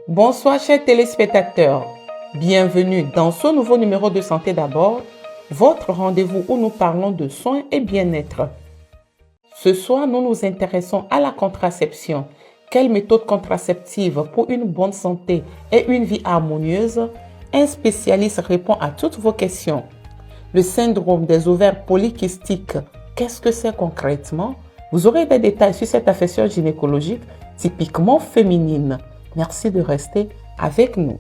Bonsoir chers téléspectateurs, bienvenue dans ce nouveau numéro de Santé d'abord, votre rendez-vous où nous parlons de soins et bien-être. Ce soir, nous nous intéressons à la contraception. Quelle méthode contraceptive pour une bonne santé et une vie harmonieuse? Un spécialiste répond à toutes vos questions. Le syndrome des ovaires polykystiques, qu'est-ce que c'est concrètement? Vous aurez des détails sur cette affection gynécologique typiquement féminine. Merci de rester avec nous.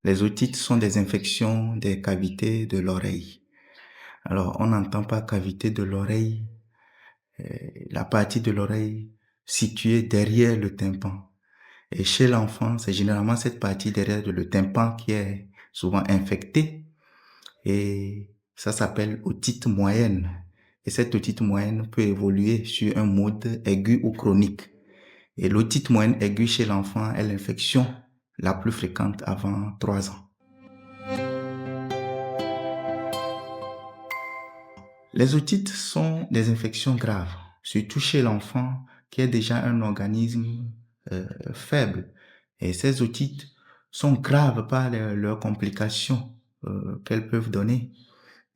Les otites sont des infections des cavités de l'oreille. Alors, on n'entend pas cavité de l'oreille, la partie de l'oreille située derrière le tympan. Et chez l'enfant, c'est généralement cette partie derrière le tympan qui est souvent infectée. Et ça s'appelle otite moyenne. Et cette otite moyenne peut évoluer sur un mode aigu ou chronique. Et l'otite moyenne aiguë chez l'enfant est l'infection la plus fréquente avant 3 ans. Les otites sont des infections graves, surtout chez l'enfant qui est déjà un organisme faible. Et ces otites sont graves par leurs complications qu'elles peuvent donner.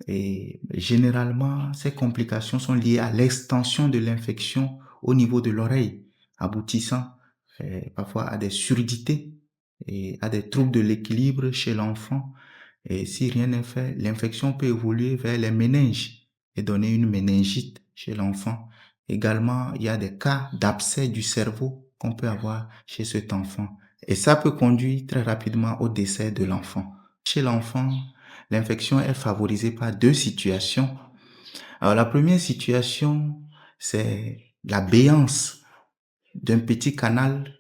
Et généralement, ces complications sont liées à l'extension de l'infection au niveau de l'oreille, aboutissant parfois à des surdités et à des troubles de l'équilibre chez l'enfant. Et si rien n'est fait, l'infection peut évoluer vers les méninges et donner une méningite chez l'enfant. Également, il y a des cas d'abcès du cerveau qu'on peut avoir chez cet enfant. Et ça peut conduire très rapidement au décès de l'enfant. Chez l'enfant, l'infection est favorisée par 2 situations. Alors, la première situation, c'est la béance d'un petit canal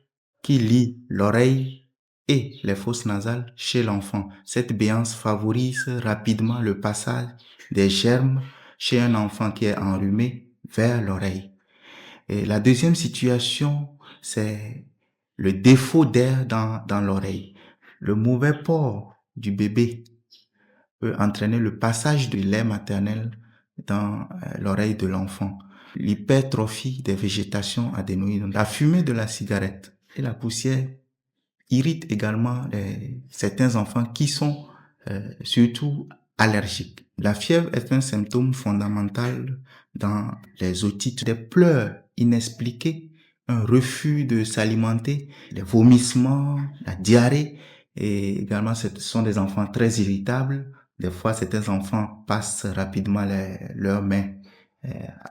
qui lie l'oreille et les fosses nasales chez l'enfant. Cette béance favorise rapidement le passage des germes chez un enfant qui est enrhumé vers l'oreille. Et la deuxième situation, c'est le défaut d'air dans l'oreille. Le mauvais port du bébé peut entraîner le passage du lait maternel dans l'oreille de l'enfant. L'hypertrophie des végétations adénoïdes, la fumée de la cigarette et la poussière irritent également certains enfants qui sont surtout allergiques. La fièvre est un symptôme fondamental dans les otites. Des pleurs inexpliquées, un refus de s'alimenter, les vomissements, la diarrhée, et également ce sont des enfants très irritables. Des fois, certains enfants passent rapidement leurs mains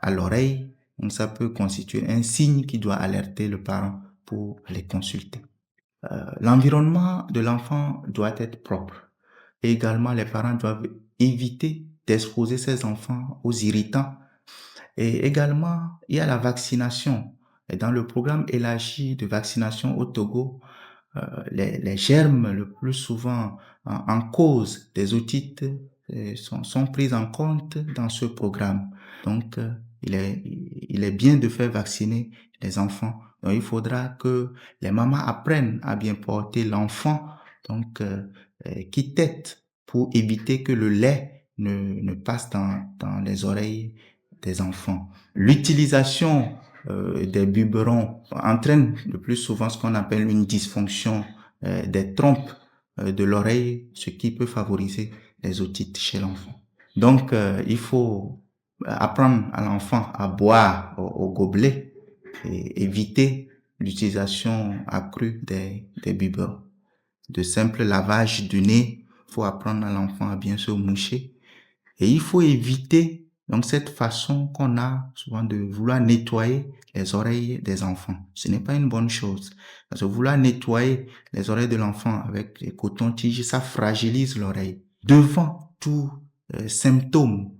à l'oreille. Donc, ça peut constituer un signe qui doit alerter le parent pour les consulter. L'environnement de l'enfant doit être propre. Et également, les parents doivent éviter d'exposer ces enfants aux irritants. Et également, il y a la vaccination. Et dans le programme élargi de vaccination au Togo, les germes le plus souvent en cause des otites sont pris en compte dans ce programme. Donc, il est bien de faire vacciner les enfants. Donc, il faudra que les mamans apprennent à bien porter l'enfant, donc qui tète pour éviter que le lait ne passe dans les oreilles des enfants. L'utilisation des biberons entraîne le plus souvent ce qu'on appelle une dysfonction des trompes de l'oreille, ce qui peut favoriser les otites chez l'enfant. Donc, il faut apprendre à l'enfant à boire au gobelet et éviter l'utilisation accrue des biberons. De simples lavages du nez, il faut apprendre à l'enfant à bien se moucher. Et il faut éviter donc cette façon qu'on a souvent de vouloir nettoyer les oreilles des enfants. Ce n'est pas une bonne chose. Parce que vouloir nettoyer les oreilles de l'enfant avec les cotons-tiges, ça fragilise l'oreille. Devant tout symptôme,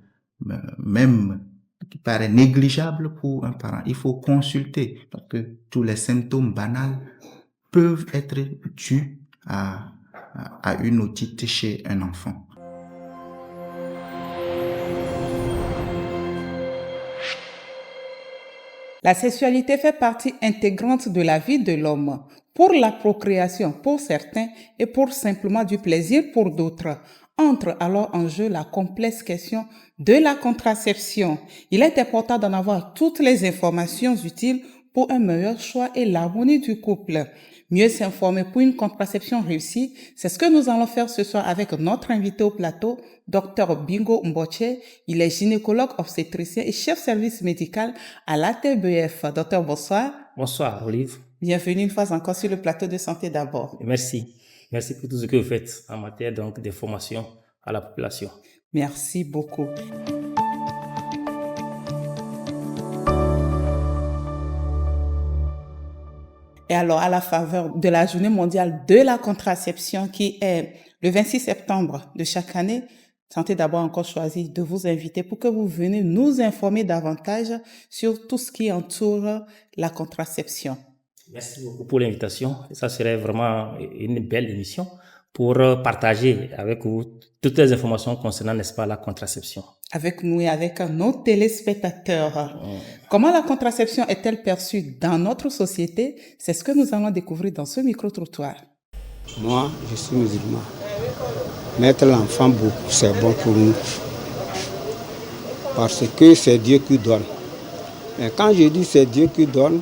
même qui paraît négligeable pour un parent, il faut consulter parce que tous les symptômes banals peuvent être dus à à une otite chez un enfant. La sexualité fait partie intégrante de la vie de l'homme, pour la procréation pour certains et pour simplement du plaisir pour d'autres. Entre alors en jeu la complexe question de la contraception. Il est important d'en avoir toutes les informations utiles pour un meilleur choix et l'harmonie du couple. Mieux s'informer pour une contraception réussie, c'est ce que nous allons faire ce soir avec notre invité au plateau, Dr Bingo Mboche. Il est gynécologue obstétricien et chef service médical à l'ATBF. Docteur, bonsoir. Bonsoir, Olive. Bienvenue une fois encore sur le plateau de Santé d'abord. Merci. Merci pour tout ce que vous faites en matière donc, de formation à la population. Merci beaucoup. Et alors, à la faveur de la Journée mondiale de la contraception qui est le 26 septembre de chaque année, Santé d'abord encore choisi de vous inviter pour que vous veniez nous informer davantage sur tout ce qui entoure la contraception. Merci beaucoup pour l'invitation. Ça serait vraiment une belle émission pour partager avec vous toutes les informations concernant, n'est-ce pas, la contraception. Avec nous et avec nos téléspectateurs. Comment la contraception est-elle perçue dans notre société? C'est ce que nous allons découvrir dans ce micro-trottoir. Moi, je suis musulman. Mettre l'enfant beaucoup, c'est bon pour nous. Parce que c'est Dieu qui donne. Mais quand je dis c'est Dieu qui donne,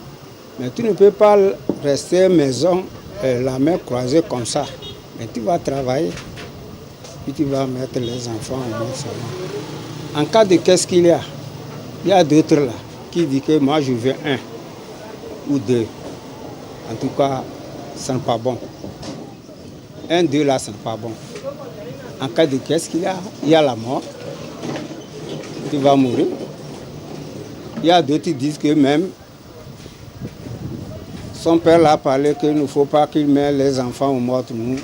mais tu ne peux pas rester à la maison, la main croisée comme ça. Mais tu vas travailler, puis tu vas mettre les enfants au moins seulement. En cas de qu'est-ce qu'il y a d'autres là qui disent que moi je veux un ou deux. En tout cas, ce n'est pas bon. Un, deux là, ce n'est pas bon. En cas de qu'est-ce qu'il y a? Il y a la mort. Tu vas mourir. Il y a d'autres qui disent que même son père l'a parlé qu'il ne faut pas qu'il mette les enfants aux morts. Nous. Non.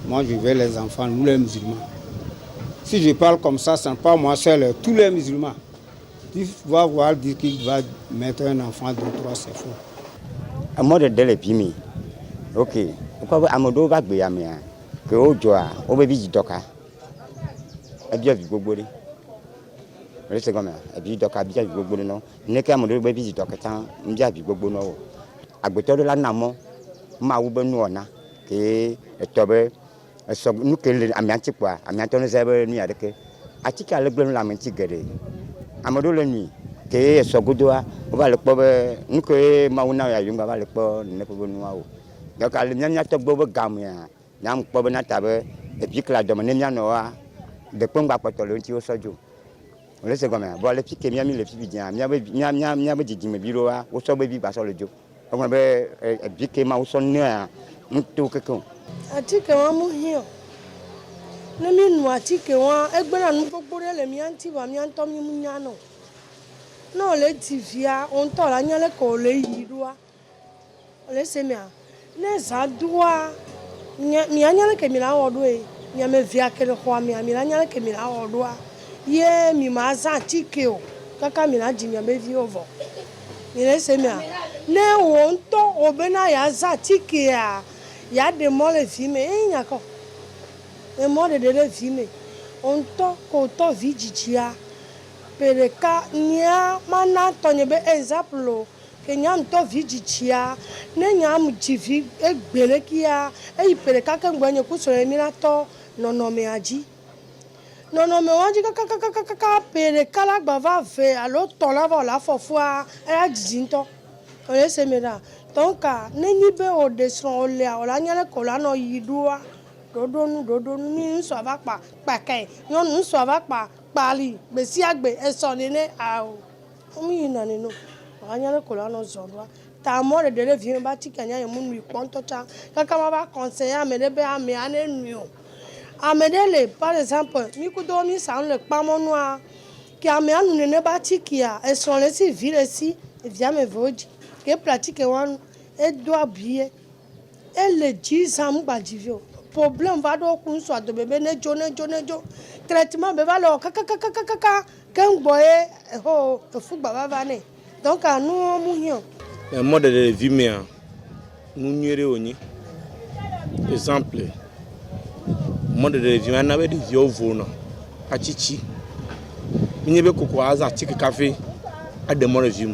Moi, je veux les enfants, nous les musulmans. Si je parle comme ça, ce n'est pas moi seul, tous les musulmans. Tu vas voir dire qu'il va mettre un enfant de 3, c'est faux. À moi de les pimi. Ok. Pourquoi Amodo va bien que au joie, au bébé du doka. Et bien du gogoli. Le second, et puis doka bien du gogoli non. N'est qu'à mon bébé du doka, bien du gogoli non. À côté de la namo, ma ou benouana, qui est tobe, nous que les amianti quoi, amianton les aveux ni avec. À tika le blanc la mentigere. Amodo le nuit, qui est sogodoa, on va le pauvre, nous que mauna ya yunga va le pauvre, ne peut pas. Donc, à l'Union Togo Gamia, Nam Pobonatabe, et puis que la domination noa, de Pomba Potolonti au Sojo. On laisse comme ça. Bon, les filles qui m'ont mis les filles bien, m'y dit, mais bureau, au Sobebi, pas sur le Joe. On avait un piqué, ma ou son nez, nous tout quelqu'un. A ti que wa mu hio. Ne mi nu a ti que wa egbera nu gbogbo le mi anti wa mi anto mi mu nya no. No le ti via, on to la nya le ko le yirua. Le se mi a. Ne zadua mi anyale ke mi la odo e mi me via ke le kwa mi anyale ke mi la odo ye mi ma za tike o kaka mi la ji mi be vi ovo mi le se mi a ne won to obena ya za tike a ya de mo le vi me nya ko e mo de le vi me on to ko to vi jijia pereka nya mana to nye be example kenyam to vijichia nenyam jivi egbele kia eipere kaka ngwenye kusore minato nonome aji nonome wanji kaka pere kala gbava ve alo tola va la fofua e ajinto ole semera donc nenyi be o desron ole ola nyale kola no yidua dodonu ni so ava pa kai yon so ava pa pali besi agbe eso nene ao omi na neno anyale kola no zorwa ta more de le vient ba ti kanya ye munu iponto cha kaka ma ba conseiller amede be ame anenu amedele par exemple mi ku do mi san le pamonu a ki ame anu ne ba ti kia e son le si vile si e via me voji ke pratique wan e doit bien e le ji sam ba jivio problème va do kun so do bebe ne jo traitement be va lo kaka kan boye ho fu baba va ne. Donc, nous, le mode de vie, nous n'y exemple, moi de devient un avait des vieux vona, à chichi. Il y avait coco à tic café à des mois de vie.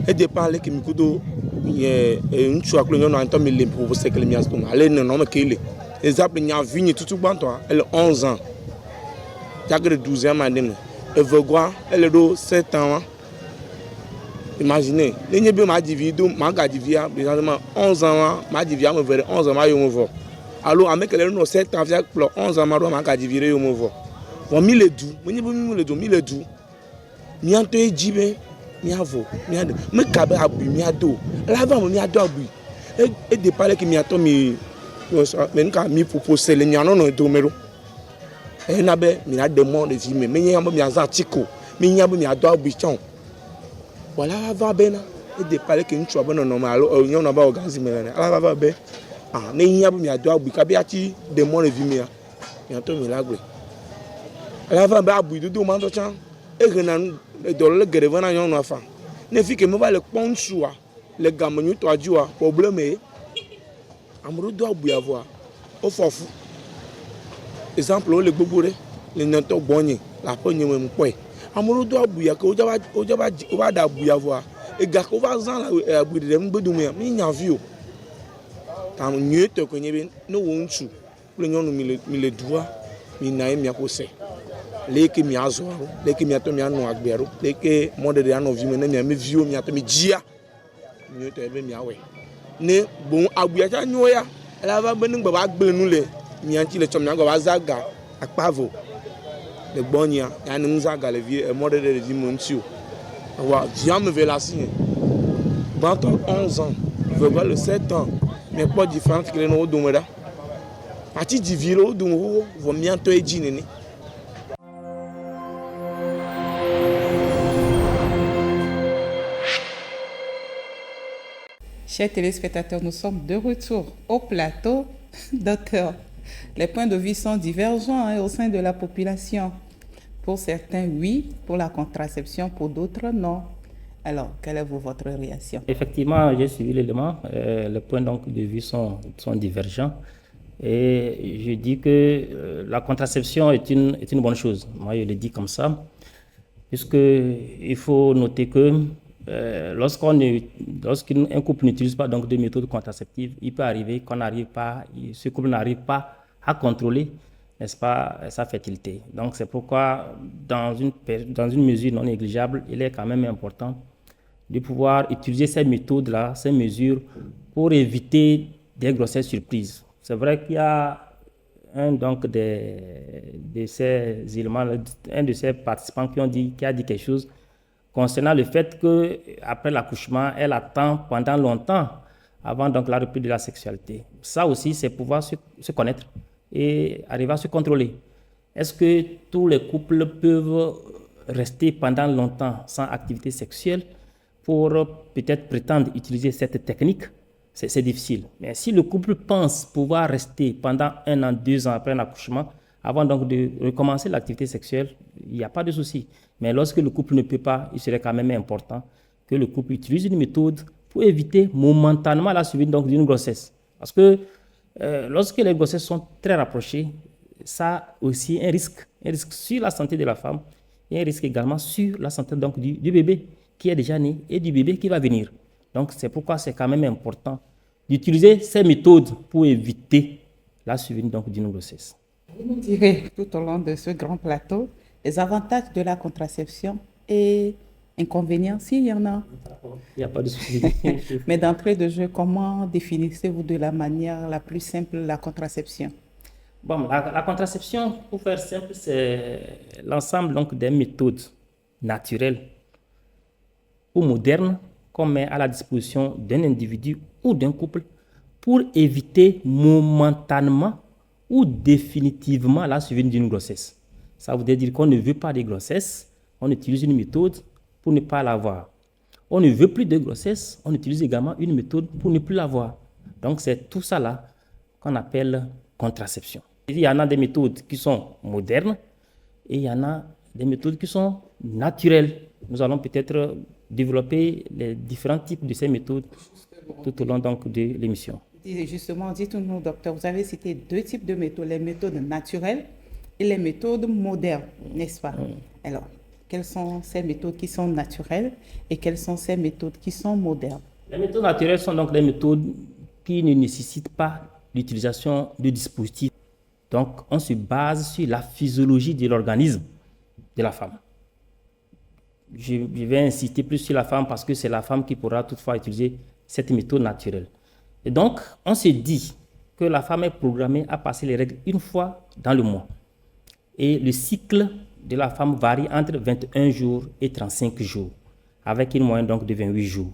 Et de parler que Mikudo, une chose que nous avons entendu pour ce que les miens sont allés, non, mais qu'il est. Exemple, il y a vu tout le monde, elle a 11 ans. Il y a que 12 ans, madame. Elle veut quoi? Elle a 7 ans. Imaginez, les gens m'a divisé, m'a divisé, 11 ans, m'a divisé, 11 ans, m'a divisé. Alors, avec les 7 ans, 11 ans, m'a divisé, bon, mi le dou, mi le dou. Mi anto ejibe, mi avo, mi ado. Me kabe abu, mi ado. La va mi ado abu. Et de parler que mi ato mi, mais quand mi propose le nyano no domero. Et nabe mi a demande de vie, mais nyamo mi azan tiko, mi nyamo mi ado abu chon. Voilà va bena. Et de parler que une chose bonne normal, on n'a pas organisé mais la va ben. Ah, ne nyamo mi ado abu, kabe ati demande de vie mi a. Mi ato mi la gwe. La va ba abu do mando chan. Et que dans le grève na yon enfant ne fi que me va le ponchoa le gamonyu to adjoa problème est amro do abu avoir au fofu exemple le gbogore le nanto bonye la ponye me poe amro do abu ya ko o da abu avoir et ga ko va zan la abu de mbedu mi nya vio tam nyete ko nyebe no wonchu le nyonu mi le doa mi na mi akose leke mi azoro leke mi ato mi anu agbero leke monde de anu vi me na mi vio mi ato mi jia mi to ebe mi awe ne bon abuya cha nyoya la va be ngba ba gbe nu le mi anti le chom mi ngba zaga akpavo le bonia ya ni zaga le vie monde de di montio wa via me velasi dans 11 ans je vois le 7 ans mais pas différent que le no do meda parti di viro do vo mi anto eji nini. Chers téléspectateurs, nous sommes de retour au plateau. Docteur, les points de vue sont divergents au sein de la population. Pour certains, oui, pour la contraception, pour d'autres, non. Alors, quelle est votre réaction? Effectivement, j'ai suivi l'élément. Les points donc, de vue sont divergents. Et je dis que la contraception est une bonne chose. Moi, je le dis comme ça. Puisqu'il faut noter que lorsqu'un couple n'utilise pas donc de méthodes contraceptives, il peut arriver ce couple n'arrive pas à contrôler, n'est-ce pas, sa fertilité. Donc c'est pourquoi dans une mesure non négligeable, il est quand même important de pouvoir utiliser ces méthodes-là, ces mesures, pour éviter des grossesses surprises. C'est vrai qu'il y a un donc de ces éléments, un de ces participants qui a dit quelque chose concernant le fait qu'après l'accouchement, elle attend pendant longtemps avant donc la reprise de la sexualité. Ça aussi, c'est pouvoir se connaître et arriver à se contrôler. Est-ce que tous les couples peuvent rester pendant longtemps sans activité sexuelle pour peut-être prétendre utiliser cette technique? C'est difficile. Mais si le couple pense pouvoir rester pendant 1 an, 2 ans après un accouchement, avant donc de recommencer l'activité sexuelle, il n'y a pas de souci. Mais lorsque le couple ne peut pas, il serait quand même important que le couple utilise une méthode pour éviter momentanément la survenue donc d'une grossesse. Parce que lorsque les grossesses sont très rapprochées, ça a aussi un risque sur la santé de la femme et un risque également sur la santé donc du bébé qui est déjà né et du bébé qui va venir. Donc c'est pourquoi c'est quand même important d'utiliser ces méthodes pour éviter la survenue donc d'une grossesse. Vous nous direz tout au long de ce grand plateau les avantages de la contraception et inconvénients s'il y en a. Il n'y a pas de souci. Mais d'entrée de jeu, comment définissez-vous de la manière la plus simple la contraception? Bon, la contraception, pour faire simple, c'est l'ensemble donc des méthodes naturelles ou modernes qu'on met à la disposition d'un individu ou d'un couple pour éviter momentanément ou définitivement la survenue d'une grossesse. Ça veut dire qu'on ne veut pas de grossesse, on utilise une méthode pour ne pas l'avoir. On ne veut plus de grossesse, on utilise également une méthode pour ne plus l'avoir. Donc c'est tout ça là qu'on appelle contraception. Il y en a des méthodes qui sont modernes et il y en a des méthodes qui sont naturelles. Nous allons peut-être développer les différents types de ces méthodes tout au long donc de l'émission. Et justement, dites-nous, docteur, vous avez cité deux types de méthodes, les méthodes naturelles et les méthodes modernes, n'est-ce pas? Alors, quelles sont ces méthodes qui sont naturelles et quelles sont ces méthodes qui sont modernes? Les méthodes naturelles sont donc les méthodes qui ne nécessitent pas l'utilisation de dispositifs. Donc, on se base sur la physiologie de l'organisme de la femme. Je vais insister plus sur la femme parce que c'est la femme qui pourra toutefois utiliser cette méthode naturelle. Et donc, on se dit que la femme est programmée à passer les règles une fois dans le mois. Et le cycle de la femme varie entre 21 jours et 35 jours, avec une moyenne donc de 28 jours.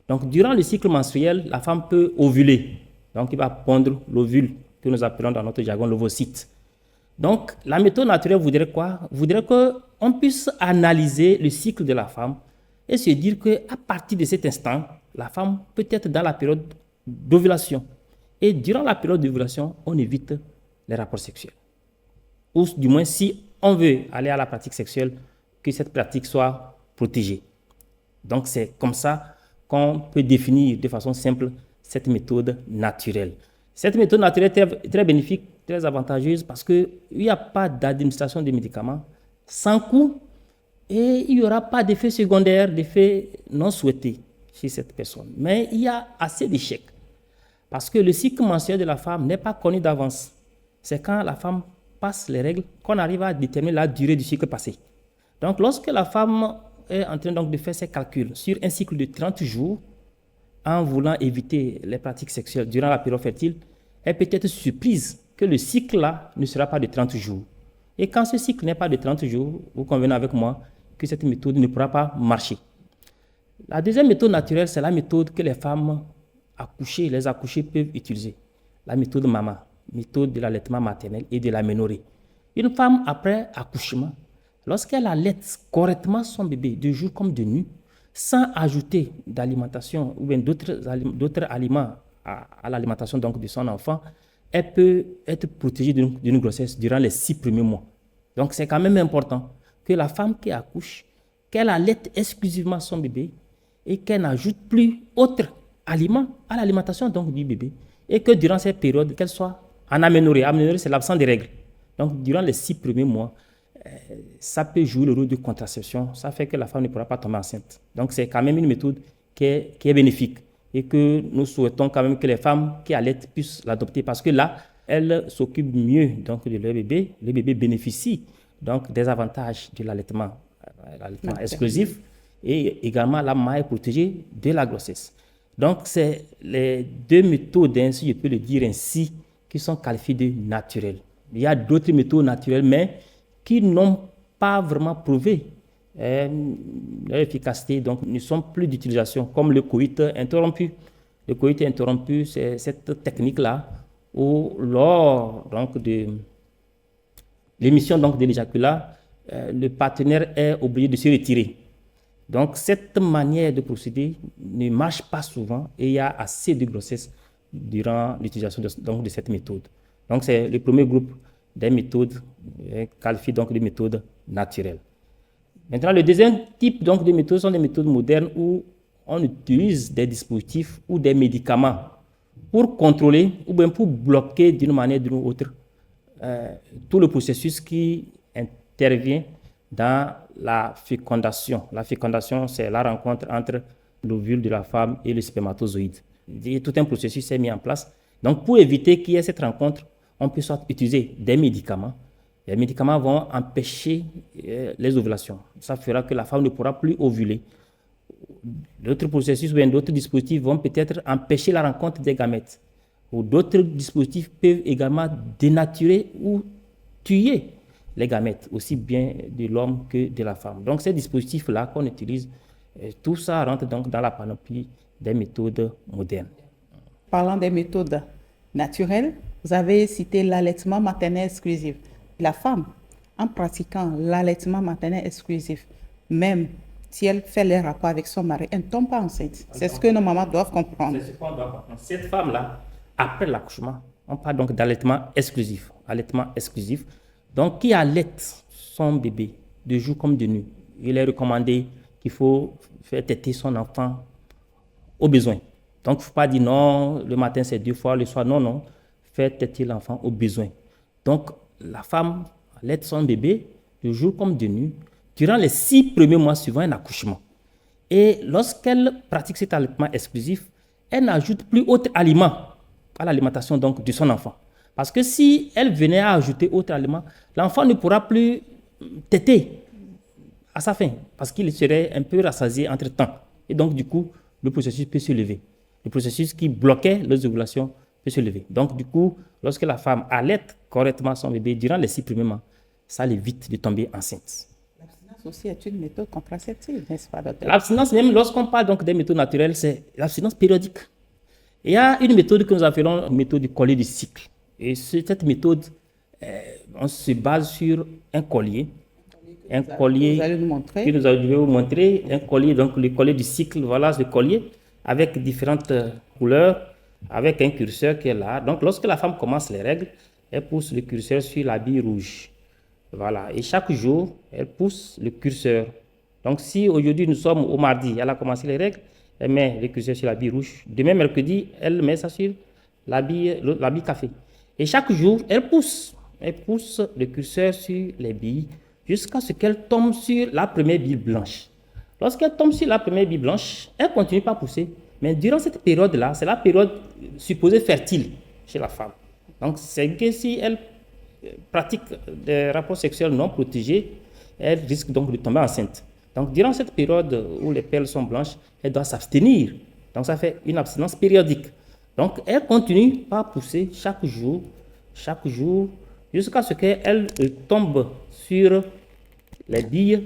Donc, durant le cycle menstruel, la femme peut ovuler. Donc, il va pondre l'ovule, que nous appelons dans notre jargon l'ovocyte. Donc, la méthode naturelle voudrait quoi? Voudrait qu'on puisse analyser le cycle de la femme et se dire qu'à partir de cet instant, la femme peut être dans la période d'ovulation. Et durant la période d'ovulation, on évite les rapports sexuels. Ou du moins, si on veut aller à la pratique sexuelle, que cette pratique soit protégée. Donc, c'est comme ça qu'on peut définir de façon simple cette méthode naturelle. Cette méthode naturelle est très bénéfique, très avantageuse parce qu'il n'y a pas d'administration de médicaments sans coût et il n'y aura pas d'effet secondaire, d'effet non souhaité chez cette personne. Mais il y a assez d'échecs parce que le cycle menstruel de la femme n'est pas connu d'avance. C'est quand la femme passe les règles qu'on arrive à déterminer la durée du cycle passé. Donc, lorsque la femme est en train donc de faire ses calculs sur un cycle de 30 jours, en voulant éviter les pratiques sexuelles durant la période fertile, elle peut être surprise que le cycle-là ne sera pas de 30 jours. Et quand ce cycle n'est pas de 30 jours, vous convenez avec moi que cette méthode ne pourra pas marcher. La deuxième méthode naturelle, c'est la méthode que les femmes accouchées, les accouchées peuvent utiliser. La méthode MAMA, méthode de l'allaitement maternel et de l'aménorrhée. Une femme, après accouchement, lorsqu'elle allaite correctement son bébé, de jour comme de nuit, sans ajouter d'alimentation ou bien d'autres aliments à l'alimentation donc de son enfant, elle peut être protégée d'une grossesse durant les 6 premiers mois. Donc, c'est quand même important que la femme qui accouche, qu'elle allaite exclusivement son bébé et qu'elle n'ajoute plus autre aliment à l'alimentation donc du bébé et que durant cette période, qu'elle soit en aménorrhée. Aménorrhée, c'est l'absence de règles. Donc, durant les 6 premiers mois, ça peut jouer le rôle de contraception. Ça fait que la femme ne pourra pas tomber enceinte. Donc, c'est quand même une méthode qui est bénéfique et que nous souhaitons quand même que les femmes qui allaitent puissent l'adopter parce que là, elles s'occupent mieux donc, de leur bébé. Le bébé bénéficie donc des avantages de l'allaitement exclusif et également la maman est protégée de la grossesse. Donc, c'est les deux méthodes, si je peux le dire ainsi, qui sont qualifiées de naturelles. Il y a d'autres méthodes naturelles, mais qui n'ont pas vraiment prouvé leur efficacité, donc ne sont plus d'utilisation, comme le coït interrompu. Le coït interrompu, c'est cette technique-là où lors donc, de l'émission donc, de l'éjaculat, le partenaire est obligé de se retirer. Donc cette manière de procéder ne marche pas souvent et il y a assez de grossesse durant l'utilisation de cette méthode. Donc c'est le premier groupe des méthodes qualifiées donc de méthodes naturelles. Maintenant, le deuxième type donc, de méthodes sont des méthodes modernes où on utilise des dispositifs ou des médicaments pour contrôler ou bien pour bloquer d'une manière ou d'une autre tout le processus qui intervient dans la fécondation. La fécondation, c'est la rencontre entre l'ovule de la femme et le spermatozoïde. Et tout un processus est mis en place. Donc, pour éviter qu'il y ait cette rencontre, on peut soit utiliser des médicaments. Les médicaments vont empêcher les ovulations. Ça fera que la femme ne pourra plus ovuler. D'autres processus ou bien d'autres dispositifs vont peut-être empêcher la rencontre des gamètes. Ou d'autres dispositifs peuvent également dénaturer ou tuer les gamètes, aussi bien de l'homme que de la femme. Donc ces dispositifs-là qu'on utilise, tout ça rentre donc dans la panoplie des méthodes modernes. Parlant des méthodes naturelles, vous avez cité l'allaitement maternel exclusif. La femme, en pratiquant l'allaitement maternel exclusif, même si elle fait les rapports avec son mari, elle ne tombe pas enceinte. C'est ce que nos mamans doivent comprendre. C'est ce qu'on doit comprendre. Cette femme-là, après l'accouchement, on parle donc d'allaitement exclusif. Allaitement exclusif. Donc, qui allaite son bébé de jour comme de nuit. Il est recommandé qu'il faut faire téter son enfant au besoin. Donc, il ne faut pas dire non, le matin c'est 2 fois, le soir, non, non. Faites téter l'enfant au besoin. Donc, la femme allaite son bébé de jour comme de nuit durant les 6 premiers mois suivant un accouchement. Et lorsqu'elle pratique cet allaitement exclusif, elle n'ajoute plus autre aliment à l'alimentation donc de son enfant. Parce que si elle venait à ajouter autre aliment, l'enfant ne pourra plus téter à sa faim, parce qu'il serait un peu rassasié entre-temps. Et donc, du coup, le processus peut se lever. Le processus qui bloquait les ovulations peut se lever. Donc, du coup, lorsque la femme allaite correctement son bébé durant les 6 premiers mois, ça l'évite de tomber enceinte. L'abstinence aussi est une méthode contraceptive, n'est-ce pas, docteur? L'abstinence, même lorsqu'on parle donc des méthodes naturelles, c'est l'abstinence périodique. Il y a une méthode que nous appelons une méthode du collier du cycle. Et cette méthode, on se base sur un collier. Un collier Vous allez nous montrer. que je vais vous montrer. Un collier, donc le collier du cycle, voilà ce collier, avec différentes couleurs, avec un curseur qui est là. Donc lorsque la femme commence les règles, elle pousse le curseur sur la bille rouge. Voilà. Et chaque jour, elle pousse le curseur. Donc si aujourd'hui nous sommes au mardi, elle a commencé les règles, elle met le curseur sur la bille rouge. Demain, mercredi, elle met ça sur la bille café. Et chaque jour, elle pousse le curseur sur les billes jusqu'à ce qu'elle tombe sur la première bille blanche. Lorsqu'elle tombe sur la première bille blanche, elle continue pas à pousser. Mais durant cette période-là, c'est la période supposée fertile chez la femme. Donc, c'est que si elle pratique des rapports sexuels non protégés, elle risque donc de tomber enceinte. Donc, durant cette période où les perles sont blanches, elle doit s'abstenir. Donc, ça fait une abstinence périodique. Donc, elle continue par pousser chaque jour, jusqu'à ce qu'elle tombe sur les billes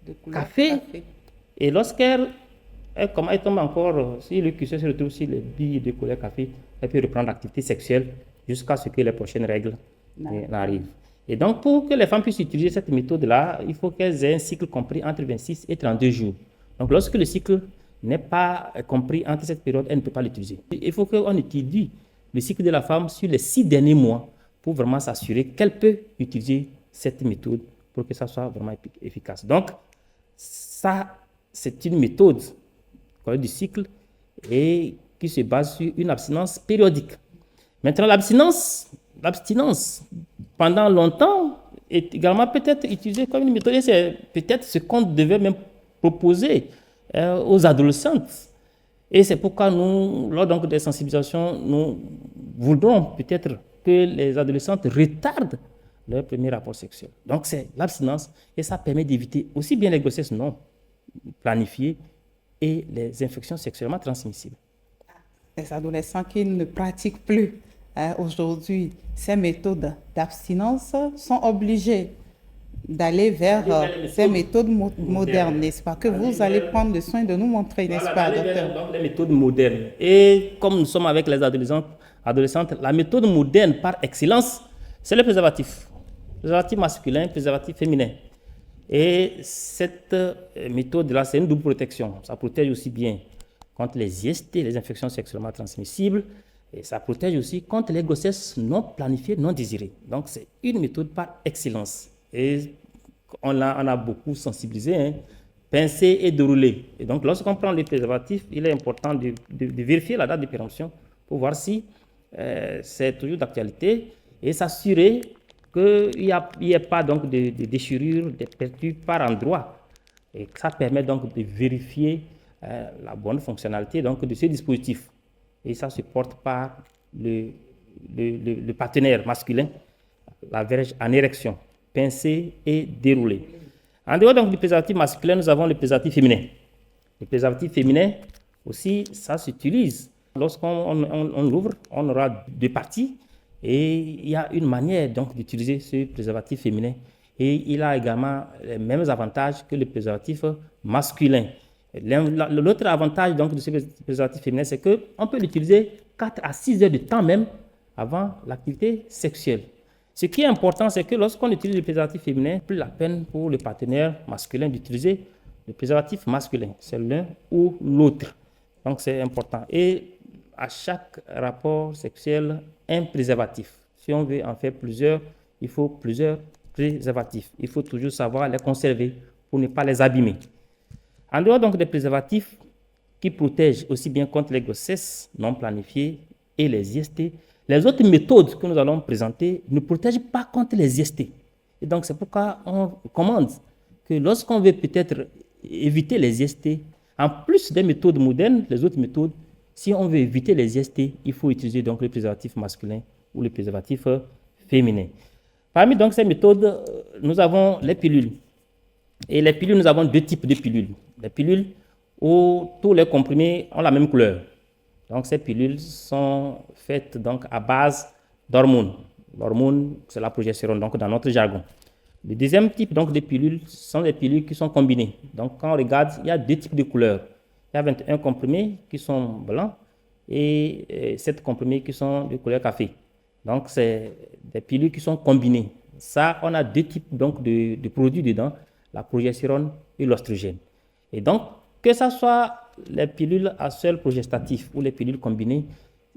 De couleur café. Et lorsqu'elle tombe encore, si le curseur se retrouve sur les billes de couleur café, elle peut reprendre l'activité sexuelle jusqu'à ce que les prochaines règles n'arrivent. Et donc, pour que les femmes puissent utiliser cette méthode-là, il faut qu'elles aient un cycle compris entre 26 et 32 jours. Donc, lorsque le cycle n'est pas compris entre cette période, elle ne peut pas l'utiliser. Il faut qu'on étudie le cycle de la femme sur les 6 derniers mois pour vraiment s'assurer qu'elle peut utiliser cette méthode pour que ça soit vraiment efficace. Donc, ça, c'est une méthode du cycle et qui se base sur une abstinence périodique. Maintenant, l'abstinence pendant longtemps est également peut-être utilisée comme une méthode et c'est peut-être ce qu'on devait même proposer aux adolescentes. Et c'est pourquoi nous, lors donc des sensibilisations, nous voudrons peut-être que les adolescentes retardent leur premier rapport sexuel. Donc c'est l'abstinence et ça permet d'éviter aussi bien les grossesses non planifiées et les infections sexuellement transmissibles. Les adolescents qui ne pratiquent plus aujourd'hui ces méthodes d'abstinence sont obligés d'aller vers ces méthodes modernes, n'est-ce pas, que vous allez prendre le soin de nous montrer, n'est-ce pas, docteur? Donc, les méthodes modernes. Et comme nous sommes avec les adolescentes, la méthode moderne par excellence, c'est le préservatif. Préservatif masculin, préservatif féminin. Et cette méthode-là, c'est une double protection. Ça protège aussi bien contre les IST, les infections sexuellement transmissibles, et ça protège aussi contre les grossesses non planifiées, non désirées. Donc, c'est une méthode par excellence. Et on a beaucoup sensibilisé, pincer et dérouler. Et donc, lorsqu'on prend les préservatifs, il est important de vérifier la date de péremption pour voir si c'est toujours d'actualité et s'assurer qu'il n'y ait pas donc de déchirure, de pertes par endroit. Et ça permet donc de vérifier la bonne fonctionnalité donc, de ce dispositif. Et ça se porte par le partenaire masculin, la verge en érection, pincée et déroulée. En dehors donc, du préservatif masculin, nous avons le préservatif féminin. Le préservatif féminin aussi, ça s'utilise. Lorsqu'on l'ouvre, on aura 2 parties et il y a une manière donc d'utiliser ce préservatif féminin. Et il a également les mêmes avantages que le préservatif masculin. L'autre avantage donc, de ce préservatif féminin, c'est qu'on peut l'utiliser 4 à 6 heures de temps même avant l'activité sexuelle. Ce qui est important, c'est que lorsqu'on utilise le préservatif féminin, plus la peine pour le partenaire masculin d'utiliser le préservatif masculin. C'est l'un ou l'autre. Donc c'est important. Et à chaque rapport sexuel, un préservatif. Si on veut en faire plusieurs, il faut plusieurs préservatifs. Il faut toujours savoir les conserver pour ne pas les abîmer. En dehors donc des préservatifs, qui protège aussi bien contre les grossesses non planifiées et les IST. Les autres méthodes que nous allons présenter ne protègent pas contre les IST. Et donc, c'est pourquoi on recommande que lorsqu'on veut peut-être éviter les IST, en plus des méthodes modernes, les autres méthodes, si on veut éviter les IST, il faut utiliser donc le préservatif masculin ou le préservatif féminin. Parmi donc ces méthodes, nous avons les pilules. Et les pilules, nous avons deux types de pilules. Les pilules où tous les comprimés ont la même couleur. Donc ces pilules sont faites donc à base d'hormones. L'hormone, c'est la progestérone, donc dans notre jargon. Le deuxième type donc, de pilules sont des pilules qui sont combinées. Donc quand on regarde, il y a deux types de couleurs. Il y a 21 comprimés qui sont blancs et 7 comprimés qui sont de couleur café. Donc c'est des pilules qui sont combinées. Ça, on a deux types donc, de produits dedans, la progestérone et l'oestrogène. Et donc, que ce soit les pilules à seul progestatif ou les pilules combinées,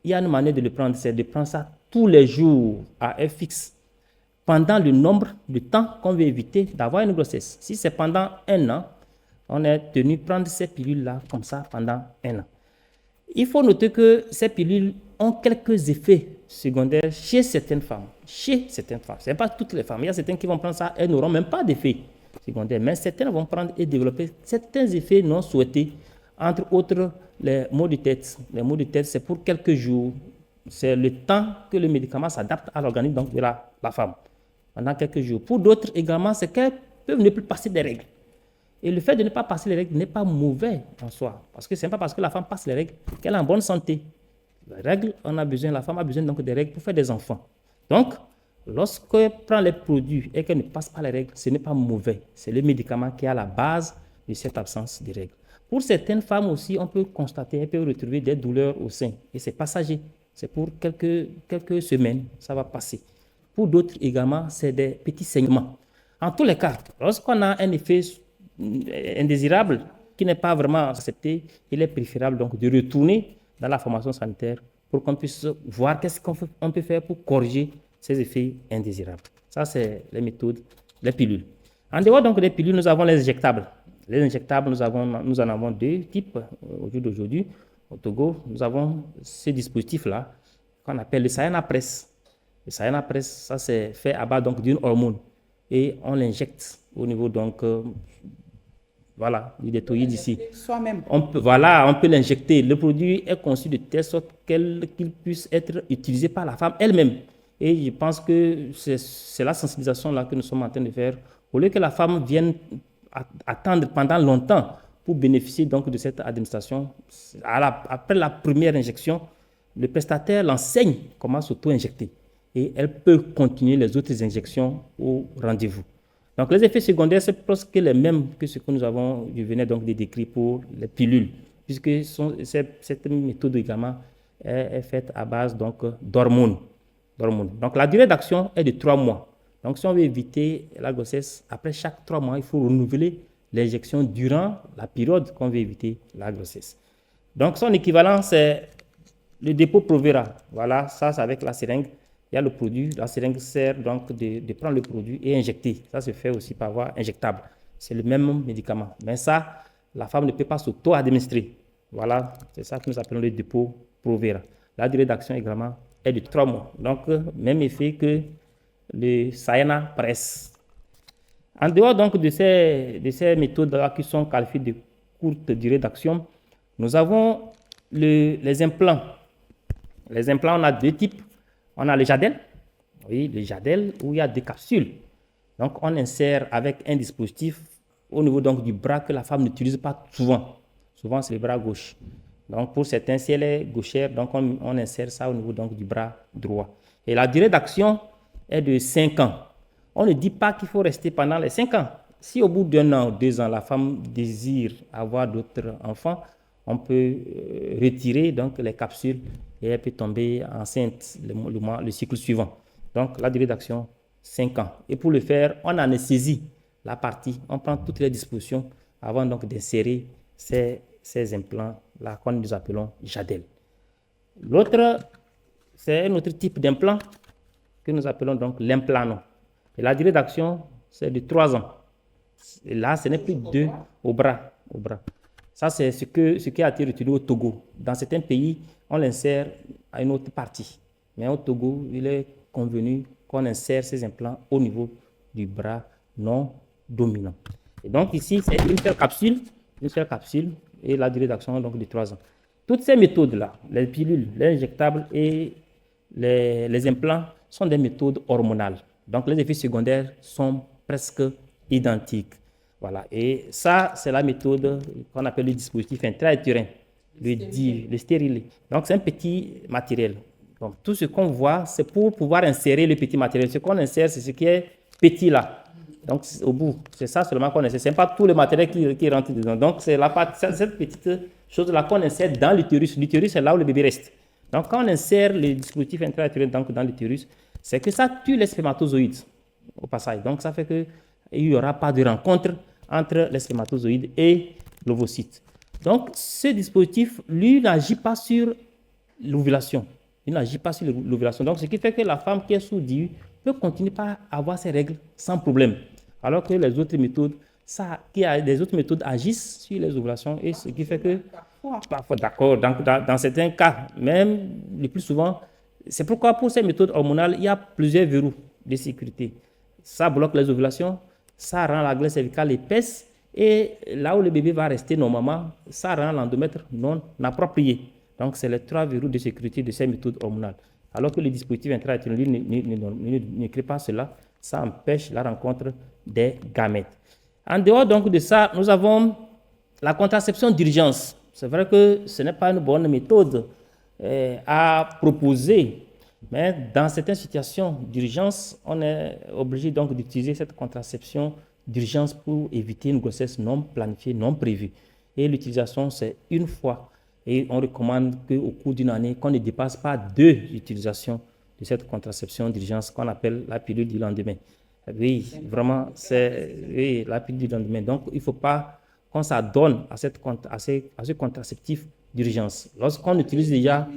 il y a une manière de le prendre, c'est de prendre ça tous les jours à heure fixe, pendant le nombre de temps qu'on veut éviter d'avoir une grossesse. Si c'est pendant 1 an, on est tenu de prendre ces pilules-là comme ça pendant 1 an. Il faut noter que ces pilules ont quelques effets secondaires chez certaines femmes. Chez certaines femmes. Ce n'est pas toutes les femmes. Il y a certaines qui vont prendre ça, elles n'auront même pas d'effet secondaires. Mais certaines vont prendre et développer certains effets non souhaités. Entre autres, les maux de tête. Les maux de tête, c'est pour quelques jours. C'est le temps que le médicament s'adapte à l'organisme donc, de la femme. Pendant quelques jours. Pour d'autres également, c'est qu'elles peuvent ne plus passer des règles. Et le fait de ne pas passer les règles n'est pas mauvais en soi. Parce que ce n'est pas parce que la femme passe les règles qu'elle est en bonne santé. Les règles, la femme a besoin donc des règles pour faire des enfants. Donc, lorsqu'elle prend les produits et qu'elle ne passe pas les règles, ce n'est pas mauvais. C'est le médicament qui est à la base de cette absence de règles. Pour certaines femmes aussi, on peut constater, elles peuvent retrouver des douleurs au sein. Et c'est passager. C'est pour quelques semaines, ça va passer. Pour d'autres également, c'est des petits saignements. En tous les cas, lorsqu'on a un effet indésirable qui n'est pas vraiment accepté, il est préférable donc de retourner dans la formation sanitaire pour qu'on puisse voir qu'est-ce qu'on peut faire pour corriger ces effets indésirables. Ça, c'est les méthodes, les pilules. En dehors donc des pilules, nous avons les injectables. Les injectables, nous en avons deux types au jour d'aujourd'hui. Au Togo, nous avons ce dispositif-là qu'on appelle le Sayana Press. Le Sayana Press, ça c'est fait à base d'une hormone et on l'injecte au niveau donc du détoïde ici. Soi-même. On peut l'injecter. Le produit est conçu de telle sorte qu'il puisse être utilisé par la femme elle-même. Et je pense que c'est la sensibilisation là que nous sommes en train de faire. Au lieu que la femme vienne attendre pendant longtemps pour bénéficier donc de cette administration, après la première injection, le prestataire l'enseigne comment s'auto-injecter. Et elle peut continuer les autres injections au rendez-vous. Donc les effets secondaires, c'est presque les mêmes que ce que je venais donc de décrire pour les pilules, puisque cette méthode également est faite à base d'hormones. Donc la durée d'action est de 3 mois. Donc si on veut éviter la grossesse, après chaque 3 mois, il faut renouveler l'injection durant la période qu'on veut éviter la grossesse. Donc son équivalent, c'est le dépôt Provera. Voilà, ça c'est avec la seringue. Il y a le produit, la seringue sert donc de prendre le produit et injecter. Ça se fait aussi par voie injectable. C'est le même médicament. Mais ça, la femme ne peut pas s'auto-administrer. Voilà, c'est ça que nous appelons le dépôt Provera. La durée d'action également est de 3 mois. Donc, même effet que le Sayana Press. En dehors donc de ces méthodes-là qui sont qualifiées de courte durée d'action, nous avons les implants. Les implants, on a deux types. On a le Jadel, le Jadel où il y a des capsules. Donc on insère avec un dispositif au niveau donc du bras que la femme n'utilise pas souvent. Souvent c'est le bras gauche. Donc pour certains, si elle est gauchère, donc on insère ça au niveau donc du bras droit. Et la durée d'action est de 5 ans. On ne dit pas qu'il faut rester pendant les 5 ans. Si au bout d'1 an ou 2 ans, la femme désire avoir d'autres enfants, on peut retirer donc les capsules et elle peut tomber enceinte le cycle suivant. Donc, la durée d'action, 5 ans. Et pour le faire, on anesthésie la partie. On prend toutes les dispositions avant donc d'insérer ces implants-là qu'on nous appelons Jadel. L'autre, c'est un autre type d'implant que nous appelons donc l'implano. Et la durée d'action, c'est de 3 ans. Et là, ce n'est plus 2 au bras. Ça, c'est ce qui a été retenu au Togo. Dans certains pays, on l'insère à une autre partie. Mais au Togo, il est convenu qu'on insère ces implants au niveau du bras non dominant. Et donc ici, c'est une seule capsule et la durée d'action donc de 3 ans. Toutes ces méthodes-là, les pilules, les injectables et les implants sont des méthodes hormonales. Donc les effets secondaires sont presque identiques. Voilà. Et ça, c'est la méthode qu'on appelle le dispositif intra-utérin, le stérilet. Donc c'est un petit matériel. Donc tout ce qu'on voit, c'est pour pouvoir insérer le petit matériel. Ce qu'on insère, c'est ce qui est petit là. Donc au bout, c'est ça seulement qu'on insère. Ce n'est pas tout le matériel qui rentre dedans. Donc c'est cette petite chose-là qu'on insère dans l'utérus. L'utérus, c'est là où le bébé reste. Donc quand on insère le dispositif intra-utérin dans l'utérus, c'est que ça tue les spermatozoïdes au passage. Donc ça fait qu'il n'y aura pas de rencontre entre les spermatozoïdes et l'ovocyte. Donc ce dispositif, lui, n'agit pas sur l'ovulation. Il n'agit pas sur l'ovulation. Donc ce qui fait que la femme qui est sous DIU peut continuer à avoir ses règles sans problème. Alors que les autres méthodes, agissent sur les ovulations et ce qui fait que, parfois, d'accord, dans certains cas, même le plus souvent, c'est pourquoi pour ces méthodes hormonales, il y a plusieurs verrous de sécurité. Ça bloque les ovulations, ça rend la glande cervicale épaisse et là où le bébé va rester normalement, ça rend l'endomètre non approprié. Donc, c'est les 3 verrous de sécurité de ces méthodes hormonales. Alors que le dispositif intra-utérin ne crée pas cela, ça empêche la rencontre des gamètes. En dehors donc de ça, nous avons la contraception d'urgence. C'est vrai que ce n'est pas une bonne méthode à proposer, mais dans certaines situations d'urgence, on est obligé donc d'utiliser cette contraception d'urgence pour éviter une grossesse non planifiée, non prévue. Et l'utilisation, c'est une fois. Et on recommande qu'au cours d'une année, qu'on ne dépasse pas 2 utilisations de cette contraception d'urgence qu'on appelle la pilule du lendemain. Oui, vraiment, c'est la pilule du lendemain. Donc, il ne faut pas qu'on s'adonne à ce contraceptif d'urgence. Lorsqu'on utilise déjà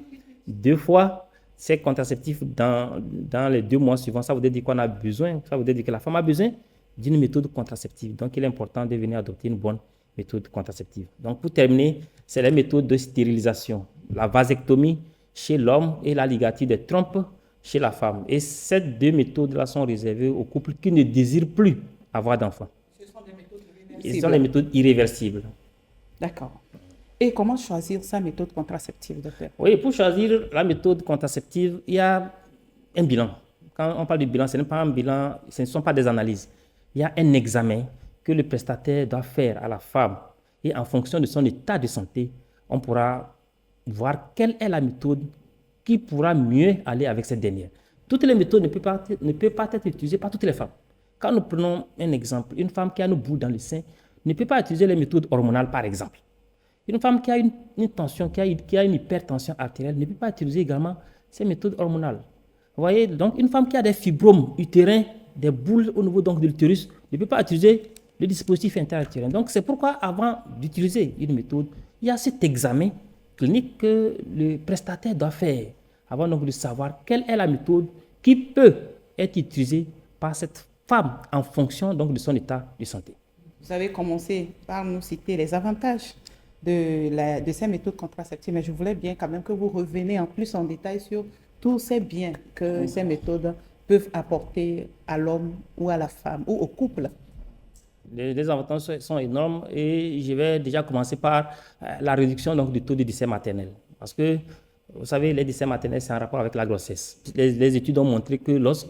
2 fois ces contraceptifs dans les 2 mois suivants, ça veut dire qu'on a besoin, ça veut dire que la femme a besoin d'une méthode contraceptive. Donc, il est important de venir adopter une bonne méthode contraceptive. Donc, pour terminer, c'est les méthodes de stérilisation. La vasectomie chez l'homme et la ligature des trompes chez la femme. Et ces 2 méthodes-là sont réservées aux couples qui ne désirent plus avoir d'enfants. Ce sont des méthodes irréversibles. Ce sont les méthodes irréversibles. D'accord. Et comment choisir sa méthode contraceptive, docteur? Oui, pour choisir la méthode contraceptive, il y a un bilan. Quand on parle de bilan, ce n'est pas un bilan, ce ne sont pas des analyses. Il y a un examen que le prestataire doit faire à la femme. Et en fonction de son état de santé, on pourra voir quelle est la méthode qui pourra mieux aller avec cette dernière. Toutes les méthodes ne peuvent pas être utilisées par toutes les femmes. Quand nous prenons un exemple, une femme qui a une boule dans le sein ne peut pas utiliser les méthodes hormonales, par exemple. Une femme qui a une tension, qui a une hypertension artérielle ne peut pas utiliser également ces méthodes hormonales. Vous voyez, donc une femme qui a des fibromes utérins, des boules au niveau donc de l'utérus, ne peut pas utiliser le dispositif intra-utérin. Donc c'est pourquoi avant d'utiliser une méthode, il y a cet examen clinique que le prestataire doit faire avant donc de savoir quelle est la méthode qui peut être utilisée par cette femme en fonction donc de son état de santé. Vous avez commencé par nous citer les avantages de ces méthodes contraceptives, mais je voulais bien quand même que vous reveniez en plus en détail sur tous ces biens que ces méthodes peuvent apporter à l'homme ou à la femme ou au couple. Les avantages sont énormes et je vais déjà commencer par la réduction donc, du taux de décès maternel. Parce que, vous savez, les décès maternels, c'est en rapport avec la grossesse. Les études ont montré que lorsque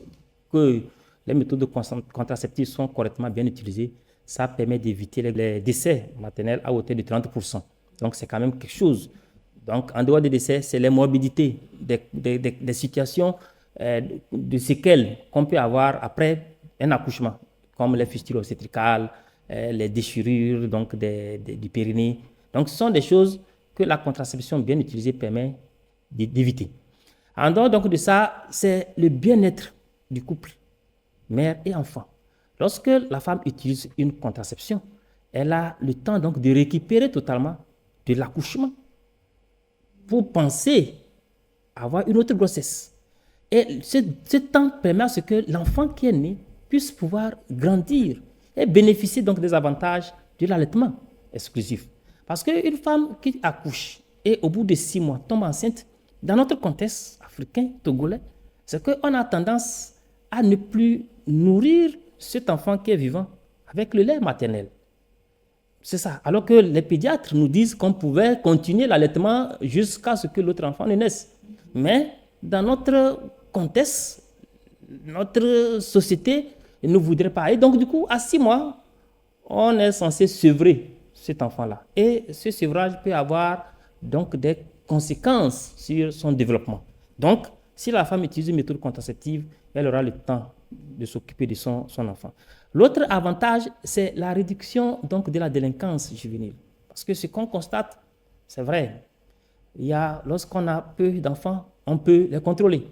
les méthodes contraceptives sont correctement bien utilisées, ça permet d'éviter les décès maternels à hauteur de 30%. Donc, c'est quand même quelque chose. Donc, en dehors des décès, c'est les morbidités, des situations de séquelles qu'on peut avoir après un accouchement, comme les fistules obstétricales, les déchirures donc du périnée. Donc, ce sont des choses que la contraception bien utilisée permet d'éviter. En dehors donc de ça, c'est le bien-être du couple, mère et enfant. Lorsque la femme utilise une contraception, elle a le temps donc de récupérer totalement de l'accouchement pour penser avoir une autre grossesse. Et ce temps permet à ce que l'enfant qui est né puisse pouvoir grandir et bénéficier donc des avantages de l'allaitement exclusif. Parce qu'une femme qui accouche et au bout de 6 mois tombe enceinte, dans notre contexte africain, togolais, c'est qu'on a tendance à ne plus nourrir cet enfant qui est vivant avec le lait maternel. C'est ça. Alors que les pédiatres nous disent qu'on pouvait continuer l'allaitement jusqu'à ce que l'autre enfant ne naisse. Mais dans notre contexte, notre société ne voudrait pas. Et donc, du coup, à 6 mois, on est censé sevrer cet enfant-là. Et ce sevrage peut avoir donc des conséquences sur son développement. Donc, si la femme utilise une méthode contraceptive, elle aura le temps de s'occuper de son enfant. L'autre avantage, c'est la réduction donc, de la délinquance juvénile. Parce que ce qu'on constate, c'est vrai, lorsqu'on a peu d'enfants, on peut les contrôler.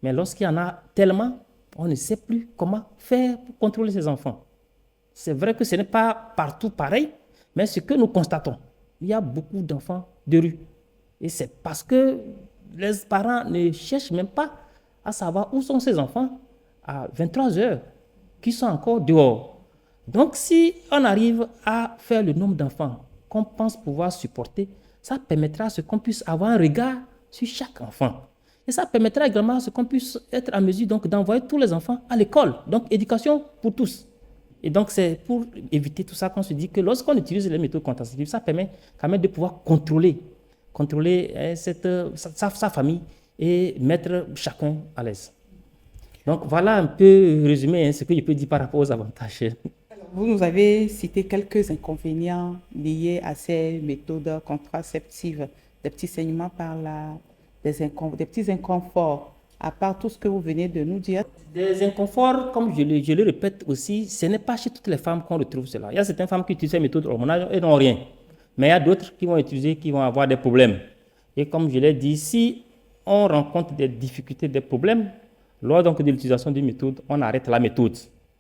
Mais lorsqu'il y en a tellement, on ne sait plus comment faire pour contrôler ces enfants. C'est vrai que ce n'est pas partout pareil, mais ce que nous constatons, il y a beaucoup d'enfants de rue. Et c'est parce que les parents ne cherchent même pas à savoir où sont ces enfants à 23 heures, qui sont encore dehors. Donc, si on arrive à faire le nombre d'enfants qu'on pense pouvoir supporter, ça permettra à ce qu'on puisse avoir un regard sur chaque enfant. Et ça permettra également à ce qu'on puisse être en mesure donc, d'envoyer tous les enfants à l'école. Donc, éducation pour tous. Et donc, c'est pour éviter tout ça qu'on se dit que lorsqu'on utilise les méthodes contraceptives, ça permet quand même de pouvoir contrôler sa famille et mettre chacun à l'aise. Donc, voilà un peu résumé ce que je peux dire par rapport aux avantages. Vous nous avez cité quelques inconvénients liés à ces méthodes contraceptives, des petits saignements par là, des petits inconforts, à part tout ce que vous venez de nous dire. Des inconforts, comme je le répète aussi, ce n'est pas chez toutes les femmes qu'on retrouve cela. Il y a certaines femmes qui utilisent ces méthodes hormonales et n'ont rien. Mais il y a d'autres qui vont utiliser, qui vont avoir des problèmes. Et comme je l'ai dit, si on rencontre des difficultés, des problèmes, lors donc, de l'utilisation d'une méthode, on arrête la méthode.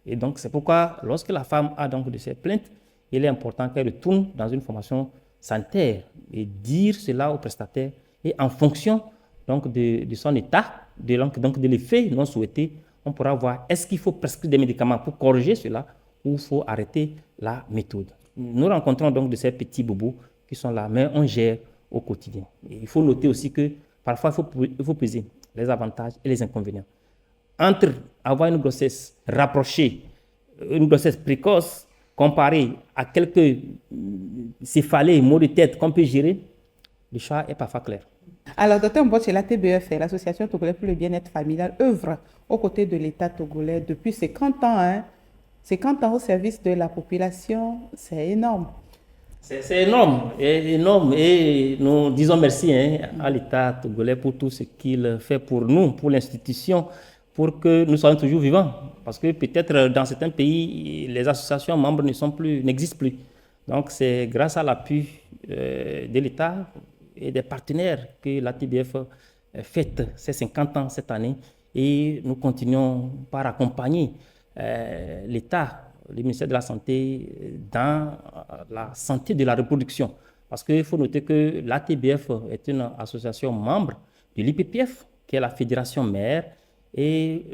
Et donc, c'est pourquoi, lorsque la femme a donc de ces plaintes, il est important qu'elle retourne dans une formation sanitaire et dire cela au prestataire. Et en fonction donc, de son état, de l'effet non souhaité, on pourra voir est-ce qu'il faut prescrire des médicaments pour corriger cela ou il faut arrêter la méthode. Nous rencontrons donc de ces petits bobos qui sont là, mais on gère au quotidien. Et il faut noter aussi que parfois, il faut peser les avantages et les inconvénients. Entre avoir une grossesse rapprochée, une grossesse précoce, comparée à quelques céphalées, maux de tête qu'on peut gérer, le choix est parfois clair. Alors, Dr Mboche, la TBF, l'Association togolaise pour le bien-être familial, œuvre aux côtés de l'État togolais depuis 50 ans. 50 ans au service de la population, c'est énorme. C'est énorme, et nous disons merci à l'État togolais pour tout ce qu'il fait pour nous, pour l'institution, pour que nous soyons toujours vivants. Parce que peut-être dans certains pays, les associations membres n'existent plus. Donc c'est grâce à l'appui de l'État et des partenaires que la TBF fête ses 50 ans cette année. Et nous continuons par accompagner l'État, le ministère de la Santé, dans la santé de la reproduction. Parce qu'il faut noter que la TBF est une association membre de l'IPPF, qui est la fédération mère. Et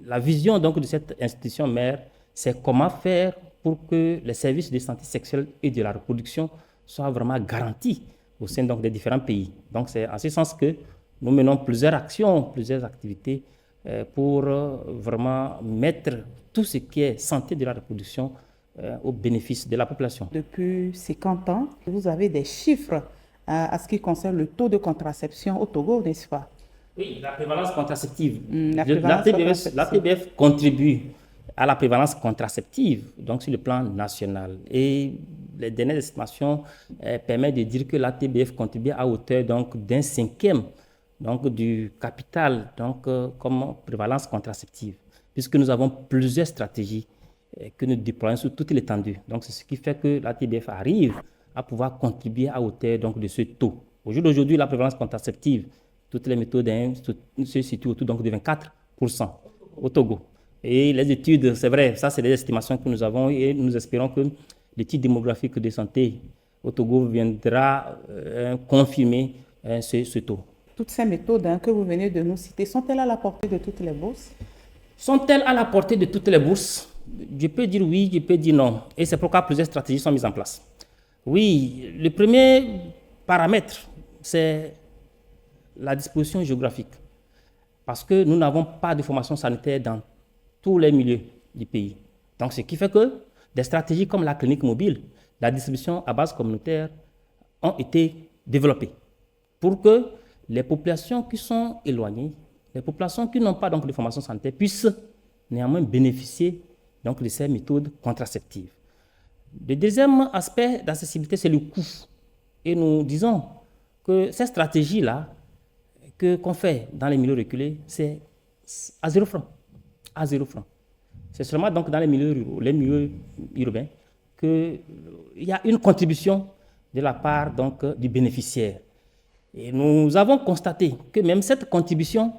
la vision donc, de cette institution mère, c'est comment faire pour que les services de santé sexuelle et de la reproduction soient vraiment garantis au sein donc, des différents pays. Donc c'est en ce sens que nous menons plusieurs actions, plusieurs activités pour vraiment mettre tout ce qui est santé de la reproduction au bénéfice de la population. Depuis 50 ans, vous avez des chiffres à ce qui concerne le taux de contraception au Togo, n'est-ce pas? Oui, la prévalence contraceptive. La TBF contribue à la prévalence contraceptive, donc sur le plan national. Et les dernières estimations permettent de dire que la TBF contribue à hauteur d'un 5e donc, du capital comme prévalence contraceptive, puisque nous avons plusieurs stratégies que nous déployons sur toute l'étendue. Donc, c'est ce qui fait que la TBF arrive à pouvoir contribuer à hauteur donc, de ce taux. Au jour d'aujourd'hui, la prévalence contraceptive, toutes les méthodes se situent autour donc, de 24% au Togo. Et les études, c'est vrai, ça c'est des estimations que nous avons et nous espérons que l'étude démographique de santé au Togo viendra confirmer ce taux. Toutes ces méthodes que vous venez de nous citer, sont-elles à la portée de toutes les bourses? Sont-elles à la portée de toutes les bourses? Je peux dire oui, je peux dire non. Et c'est pourquoi plusieurs stratégies sont mises en place. Oui, le premier paramètre, c'est la disposition géographique. Parce que nous n'avons pas de formation sanitaire dans tous les milieux du pays. Donc, ce qui fait que des stratégies comme la clinique mobile, la distribution à base communautaire ont été développées pour que les populations qui sont éloignées, les populations qui n'ont pas donc de formation sanitaire puissent néanmoins bénéficier donc de ces méthodes contraceptives. Le deuxième aspect d'accessibilité, c'est le coût. Et nous disons que ces stratégies-là qu'on fait dans les milieux reculés, c'est à 0 francs. À 0 francs. C'est seulement donc dans les milieux ruraux, les milieux urbains, qu'il y a une contribution de la part donc, du bénéficiaire. Et nous avons constaté que même cette contribution,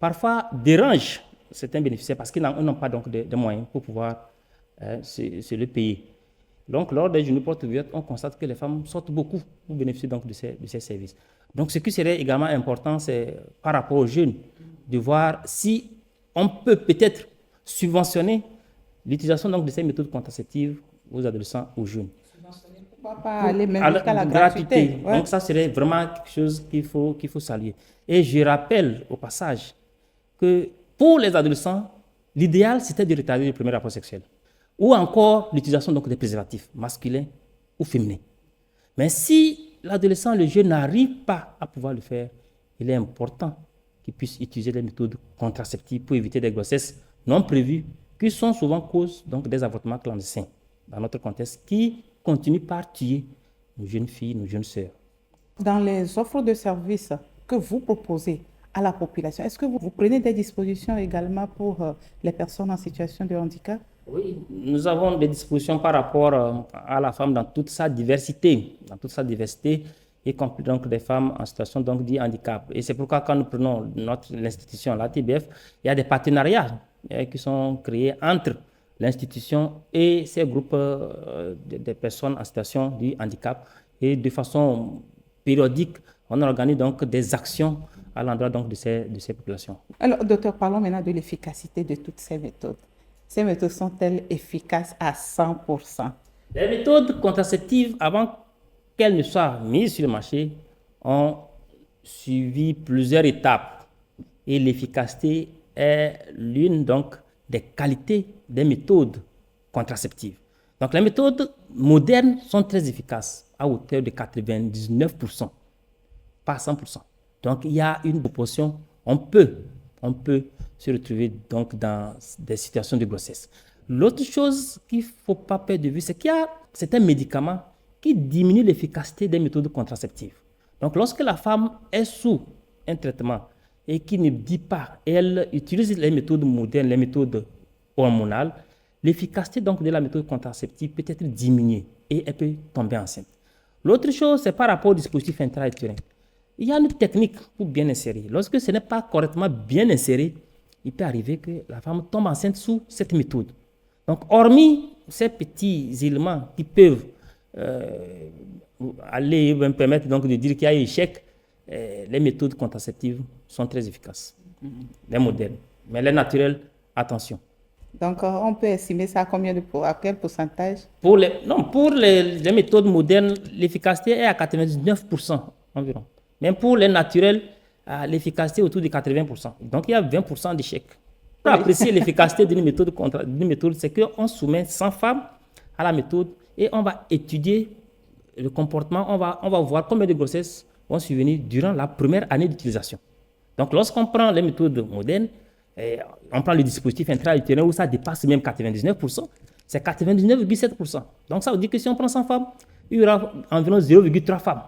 parfois, dérange certains bénéficiaires parce qu'ils n'ont pas donc de moyens pour pouvoir se le payer. Donc, lors des journées portes ouvertes, on constate que les femmes sortent beaucoup pour bénéficier donc de ces services. Donc, ce qui serait également important, c'est par rapport aux jeunes, de voir si on peut peut-être subventionner l'utilisation donc de ces méthodes contraceptives aux adolescents, aux jeunes. Pourquoi pas aller même jusqu'à la gratuité. Ouais. Donc, ça serait vraiment quelque chose qu'il faut saluer. Et je rappelle au passage que pour les adolescents, l'idéal, c'était de retarder le premier rapport sexuel. Ou encore l'utilisation donc des préservatifs masculins ou féminins. Mais si l'adolescent, le jeune n'arrive pas à pouvoir le faire, il est important qu'il puisse utiliser des méthodes contraceptives pour éviter des grossesses non prévues qui sont souvent cause donc des avortements clandestins dans notre contexte qui continuent par tuer nos jeunes filles, nos jeunes sœurs. Dans les offres de services que vous proposez à la population, est-ce que vous prenez des dispositions également pour les personnes en situation de handicap? Oui, nous avons des dispositions par rapport à la femme dans toute sa diversité, y compris donc des femmes en situation donc de handicap. Et c'est pourquoi quand nous prenons l'institution, la TBF, il y a des partenariats qui sont créés entre l'institution et ces groupes de personnes en situation de handicap. Et de façon périodique, on organise donc des actions à l'endroit donc de ces populations. Alors, docteur, parlons maintenant de l'efficacité de toutes ces méthodes. Ces méthodes sont-elles efficaces à 100%? Les méthodes contraceptives, avant qu'elles ne soient mises sur le marché, ont suivi plusieurs étapes. Et l'efficacité est l'une donc des qualités des méthodes contraceptives. Donc les méthodes modernes sont très efficaces à hauteur de 99%, pas 100%. Donc il y a une proportion, on peut se retrouver donc dans des situations de grossesse. L'autre chose qu'il ne faut pas perdre de vue, c'est qu'il y a certains médicaments qui diminuent l'efficacité des méthodes contraceptives. Donc lorsque la femme est sous un traitement et qui ne dit pas, elle utilise les méthodes modernes, les méthodes hormonales, l'efficacité donc de la méthode contraceptive peut être diminuée et elle peut tomber enceinte. L'autre chose, c'est par rapport au dispositif intra-utérin. Il y a une technique pour bien insérer. Lorsque ce n'est pas correctement bien inséré, il peut arriver que la femme tombe enceinte sous cette méthode. Donc, hormis ces petits éléments qui peuvent aller me permettre donc de dire qu'il y a échec, les méthodes contraceptives sont très efficaces. Les modernes. Mais les naturelles, attention. Donc, on peut estimer ça à quel pourcentage? Pour les méthodes modernes, l'efficacité est à 99% environ. Même pour les naturels, l'efficacité est autour de 80%. Donc, il y a 20% d'échecs. Pour apprécier l'efficacité d'une méthode, c'est qu'on soumet 100 femmes à la méthode et on va étudier le comportement, on va voir combien de grossesses vont survenir durant la première année d'utilisation. Donc, lorsqu'on prend les méthodes modernes, on prend le dispositif intra-utérin où ça dépasse même 99%, c'est 99,7%. Donc, ça veut dire que si on prend 100 femmes, il y aura environ 0,3 femmes.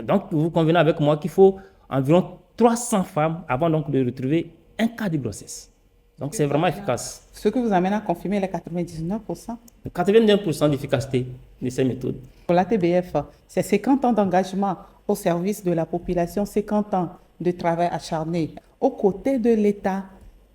Donc, vous convenez avec moi qu'il faut environ 300 femmes avant donc de retrouver un cas de grossesse. Donc, c'est vraiment efficace. Ce que vous amène à confirmer les 99%? 89% d'efficacité de ces méthodes. Pour la TBF, c'est 50 ans d'engagement au service de la population, 50 ans de travail acharné aux côtés de l'État.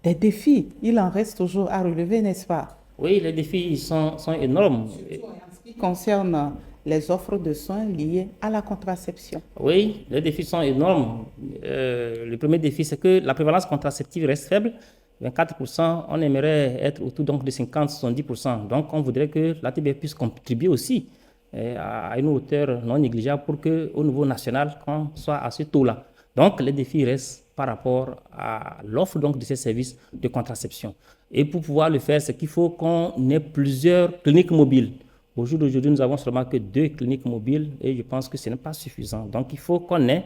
Des défis, il en reste toujours à relever, n'est-ce pas? Oui, les défis sont énormes. Surtout en ce qui concerne les offres de soins liées à la contraception. Oui, les défis sont énormes. Le premier défi, c'est que la prévalence contraceptive reste faible. 24%, on aimerait être autour donc de 50-70%. Donc, on voudrait que la TBF puisse contribuer aussi à une hauteur non négligeable pour qu'au niveau national, qu'on soit à ce taux-là. Donc, les défis restent par rapport à l'offre donc, de ces services de contraception. Et pour pouvoir le faire, c'est qu'il faut qu'on ait plusieurs cliniques mobiles. Au jour d'aujourd'hui, nous n'avons seulement que 2 cliniques mobiles et je pense que ce n'est pas suffisant. Donc, il faut qu'on ait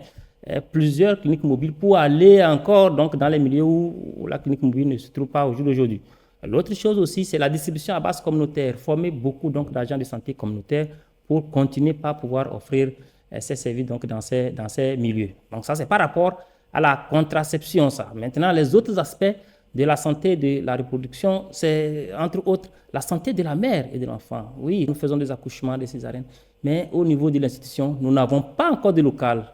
plusieurs cliniques mobiles pour aller encore donc, dans les milieux où la clinique mobile ne se trouve pas au jour d'aujourd'hui. L'autre chose aussi, c'est la distribution à base communautaire. Former beaucoup d'agents de santé communautaires pour continuer par pouvoir offrir ces services donc, dans ces milieux. Donc ça, c'est par rapport à la contraception. Ça. Maintenant, les autres aspects de la santé de la reproduction, c'est entre autres la santé de la mère et de l'enfant. Oui, nous faisons des accouchements, des césariennes, mais au niveau de l'institution, nous n'avons pas encore de local.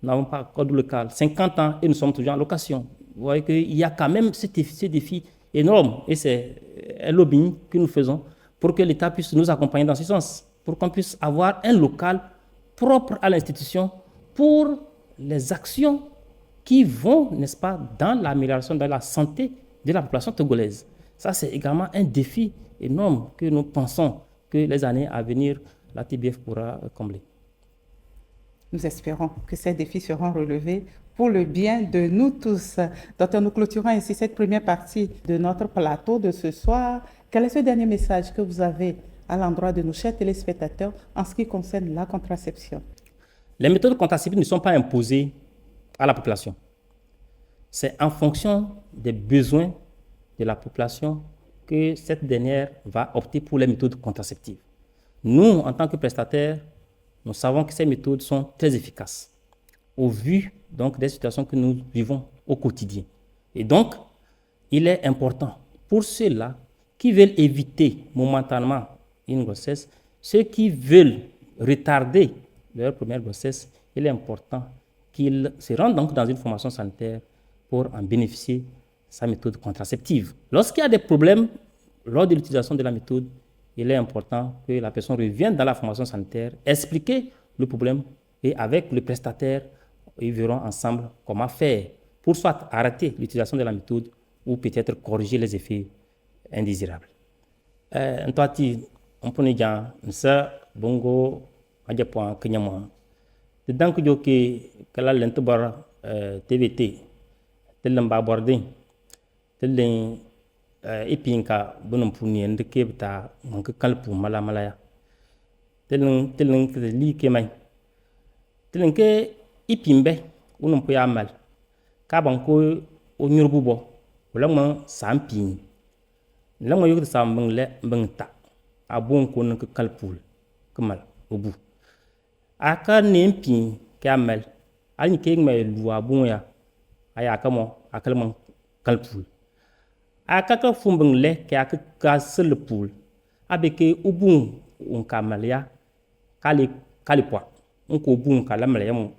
Nous n'avons pas encore de local. 50 ans et nous sommes toujours en location. Vous voyez qu'il y a quand même ce défi énorme et c'est un lobbying que nous faisons pour que l'État puisse nous accompagner dans ce sens, pour qu'on puisse avoir un local propre à l'institution pour les actions qui vont, n'est-ce pas, dans l'amélioration de la santé de la population togolaise. Ça, c'est également un défi énorme que nous pensons que les années à venir, la TBF pourra combler. Nous espérons que ces défis seront relevés pour le bien de nous tous. Docteur, nous clôturons ainsi cette première partie de notre plateau de ce soir. Quel est ce dernier message que vous avez à l'endroit de nos chers téléspectateurs en ce qui concerne la contraception? Les méthodes contraceptives ne sont pas imposées à la population. C'est en fonction des besoins de la population que cette dernière va opter pour les méthodes contraceptives. Nous, en tant que prestataires, nous savons que ces méthodes sont très efficaces au vu donc, des situations que nous vivons au quotidien. Et donc, il est important pour ceux-là qui veulent éviter momentanément une grossesse, ceux qui veulent retarder leur première grossesse, il est important qu'ils se rendent donc dans une formation sanitaire pour en bénéficier de sa méthode contraceptive. Lorsqu'il y a des problèmes lors de l'utilisation de la méthode, il est important que la personne revienne dans la formation sanitaire, expliquer le problème et avec le prestataire, ils verront ensemble comment faire pour soit arrêter l'utilisation de la méthode ou peut-être corriger les effets indésirables. On peut dire que bongo ajapoa kenyama. Dedans que joke kala lentobar TVT tellen ba bordin tellen ipinka bunum puni ndeke bta manka kalpu mala malaya tellen ke li ke mai tellen ke ipimbe unum pu yamal ka banko o nyurbu bo wala ma sampi la ma yuk sam bang le bang ta abon ko nak kalpul kemal obu aka nempi kamel ani ke mai luwa bunya aya kamo akalman kalpul aka ka fumbang le ke aka ka selpul abeke ubun un kamalia kalipwa un ko bun kalamle yam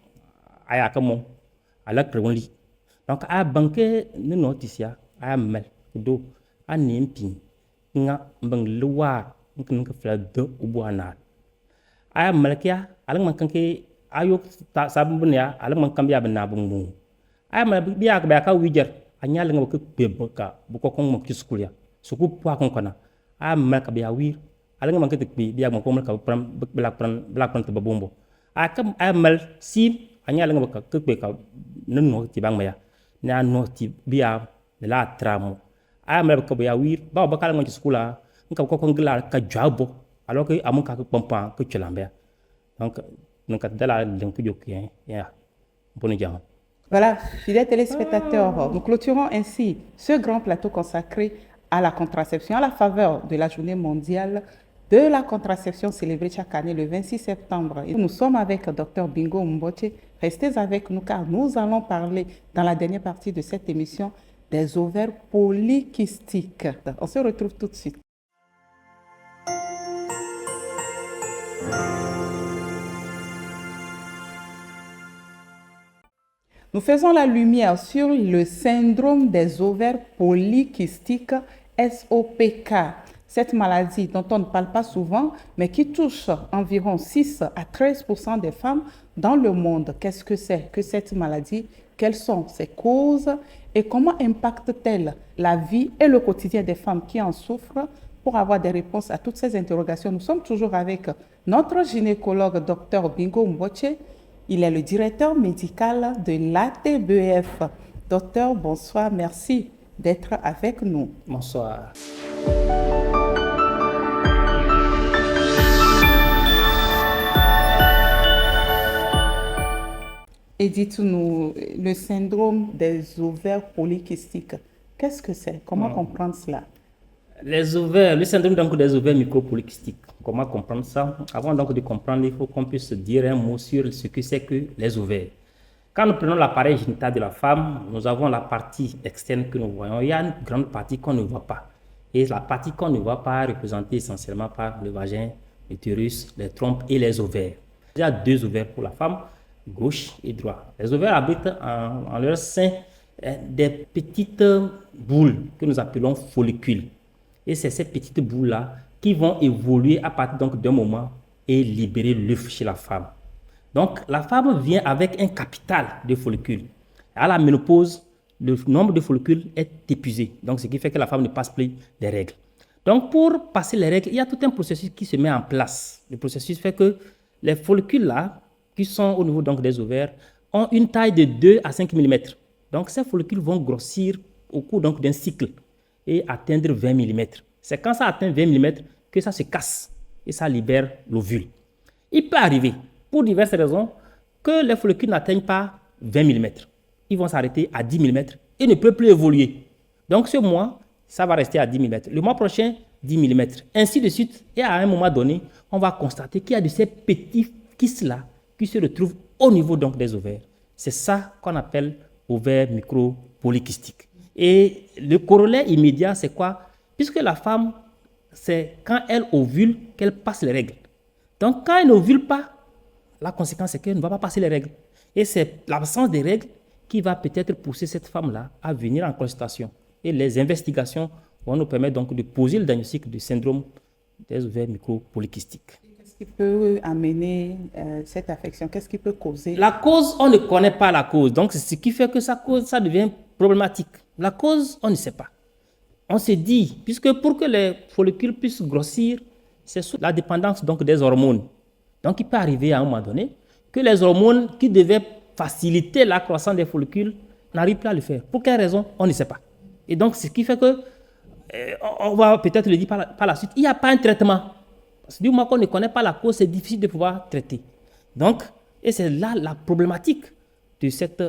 aya kamo ala krewli donc a banke ne noticia a mel do a nempi nga bang luwa nga fla de ubuana a malkia alang man kanke ayo sabun ya alang man kambia bana bungu a mal biya ka ka wijer anya nga ko bebka bu ko kon mo kiskulia suku pa kon kana a mal ka biya wir alang man kete biya mo ko mal ka pram black pran to babombo a kam a mal sim anya nga ka ka non no ti bang maya na no ti biya la tramo a mal ka biya wir ba ba kala mo kiskula nka ko kon gla ka jabo alors que amun ka pompa que tchelambe donc nka dala link joki ya bon diam. Voilà, fidèles téléspectateurs, nous clôturons ainsi ce grand plateau consacré à la contraception à la faveur de la journée mondiale de la contraception célébrée chaque année le 26 septembre. Et nous sommes avec Dr Bingo Mboche. Restez avec nous car nous allons parler dans la dernière partie de cette émission des ovaires polykystiques. On se retrouve tout de suite. Nous faisons la lumière sur le syndrome des ovaires polykystiques, SOPK. Cette maladie dont on ne parle pas souvent, mais qui touche environ 6 à 13% des femmes dans le monde. Qu'est-ce que c'est que cette maladie? Quelles sont ses causes? Et comment impacte-t-elle la vie et le quotidien des femmes qui en souffrent? Pour avoir des réponses à toutes ces interrogations, nous sommes toujours avec notre gynécologue, Dr Bingo Mboche. Il est le directeur médical de l'ATBF. Docteur, bonsoir, merci d'être avec nous. Bonsoir. Et dites-nous, le syndrome des ovaires polykystiques, qu'est-ce que c'est? Comment comprendre cela? Les ovaires, le syndrome donc des ovaires micropolykystiques, comment comprendre ça? Avant donc de comprendre, il faut qu'on puisse dire un mot sur ce que c'est que les ovaires. Quand nous prenons l'appareil génital de la femme, nous avons la partie externe que nous voyons. Il y a une grande partie qu'on ne voit pas. Et la partie qu'on ne voit pas est représentée essentiellement par le vagin, l'utérus, les trompes et les ovaires. Il y a 2 ovaires pour la femme, gauche et droit. Les ovaires abritent en leur sein des petites boules que nous appelons follicules. Et c'est ces petites boules-là qui vont évoluer à partir donc d'un moment et libérer l'œuf chez la femme. Donc, la femme vient avec un capital de follicules. À la ménopause, le nombre de follicules est épuisé. Donc, ce qui fait que la femme ne passe plus les règles. Donc, pour passer les règles, il y a tout un processus qui se met en place. Le processus fait que les follicules-là, qui sont au niveau donc des ovaires, ont une taille de 2 à 5 mm. Donc, ces follicules vont grossir au cours donc d'un cycle et atteindre 20 mm. C'est quand ça atteint 20 mm que ça se casse et ça libère l'ovule. Il peut arriver, pour diverses raisons, que les follicules n'atteignent pas 20 mm. Ils vont s'arrêter à 10 mm et ne peuvent plus évoluer. Donc, ce mois, ça va rester à 10 mm. Le mois prochain, 10 mm. Ainsi de suite. Et à un moment donné, on va constater qu'il y a de ces petits kystes-là qui se retrouvent au niveau donc des ovaires. C'est ça qu'on appelle ovaires micropolykystiques. Et le corollaire immédiat, c'est quoi? Puisque la femme, c'est quand elle ovule qu'elle passe les règles. Donc, quand elle n'ovule pas, la conséquence, c'est qu'elle ne va pas passer les règles. Et c'est l'absence des règles qui va peut-être pousser cette femme-là à venir en consultation. Et les investigations vont nous permettre donc de poser le diagnostic du syndrome des ovaires micropolykystiques. Qu'est-ce qui peut amener cette affection? Qu'est-ce qui peut causer? La cause, on ne connaît pas la cause. Donc, c'est ce qui fait que ça devient problématique. La cause, on ne sait pas. On se dit, puisque pour que les follicules puissent grossir, c'est sous la dépendance donc des hormones. Donc, il peut arriver à un moment donné que les hormones qui devaient faciliter la croissance des follicules n'arrivent plus à le faire. Pour quelle raison? On ne sait pas. Et donc, ce qui fait que, on va peut-être le dire par la suite, il n'y a pas un traitement. Parce que du moment qu'on ne connaît pas la cause, c'est difficile de pouvoir traiter. Donc, et c'est là la problématique de cette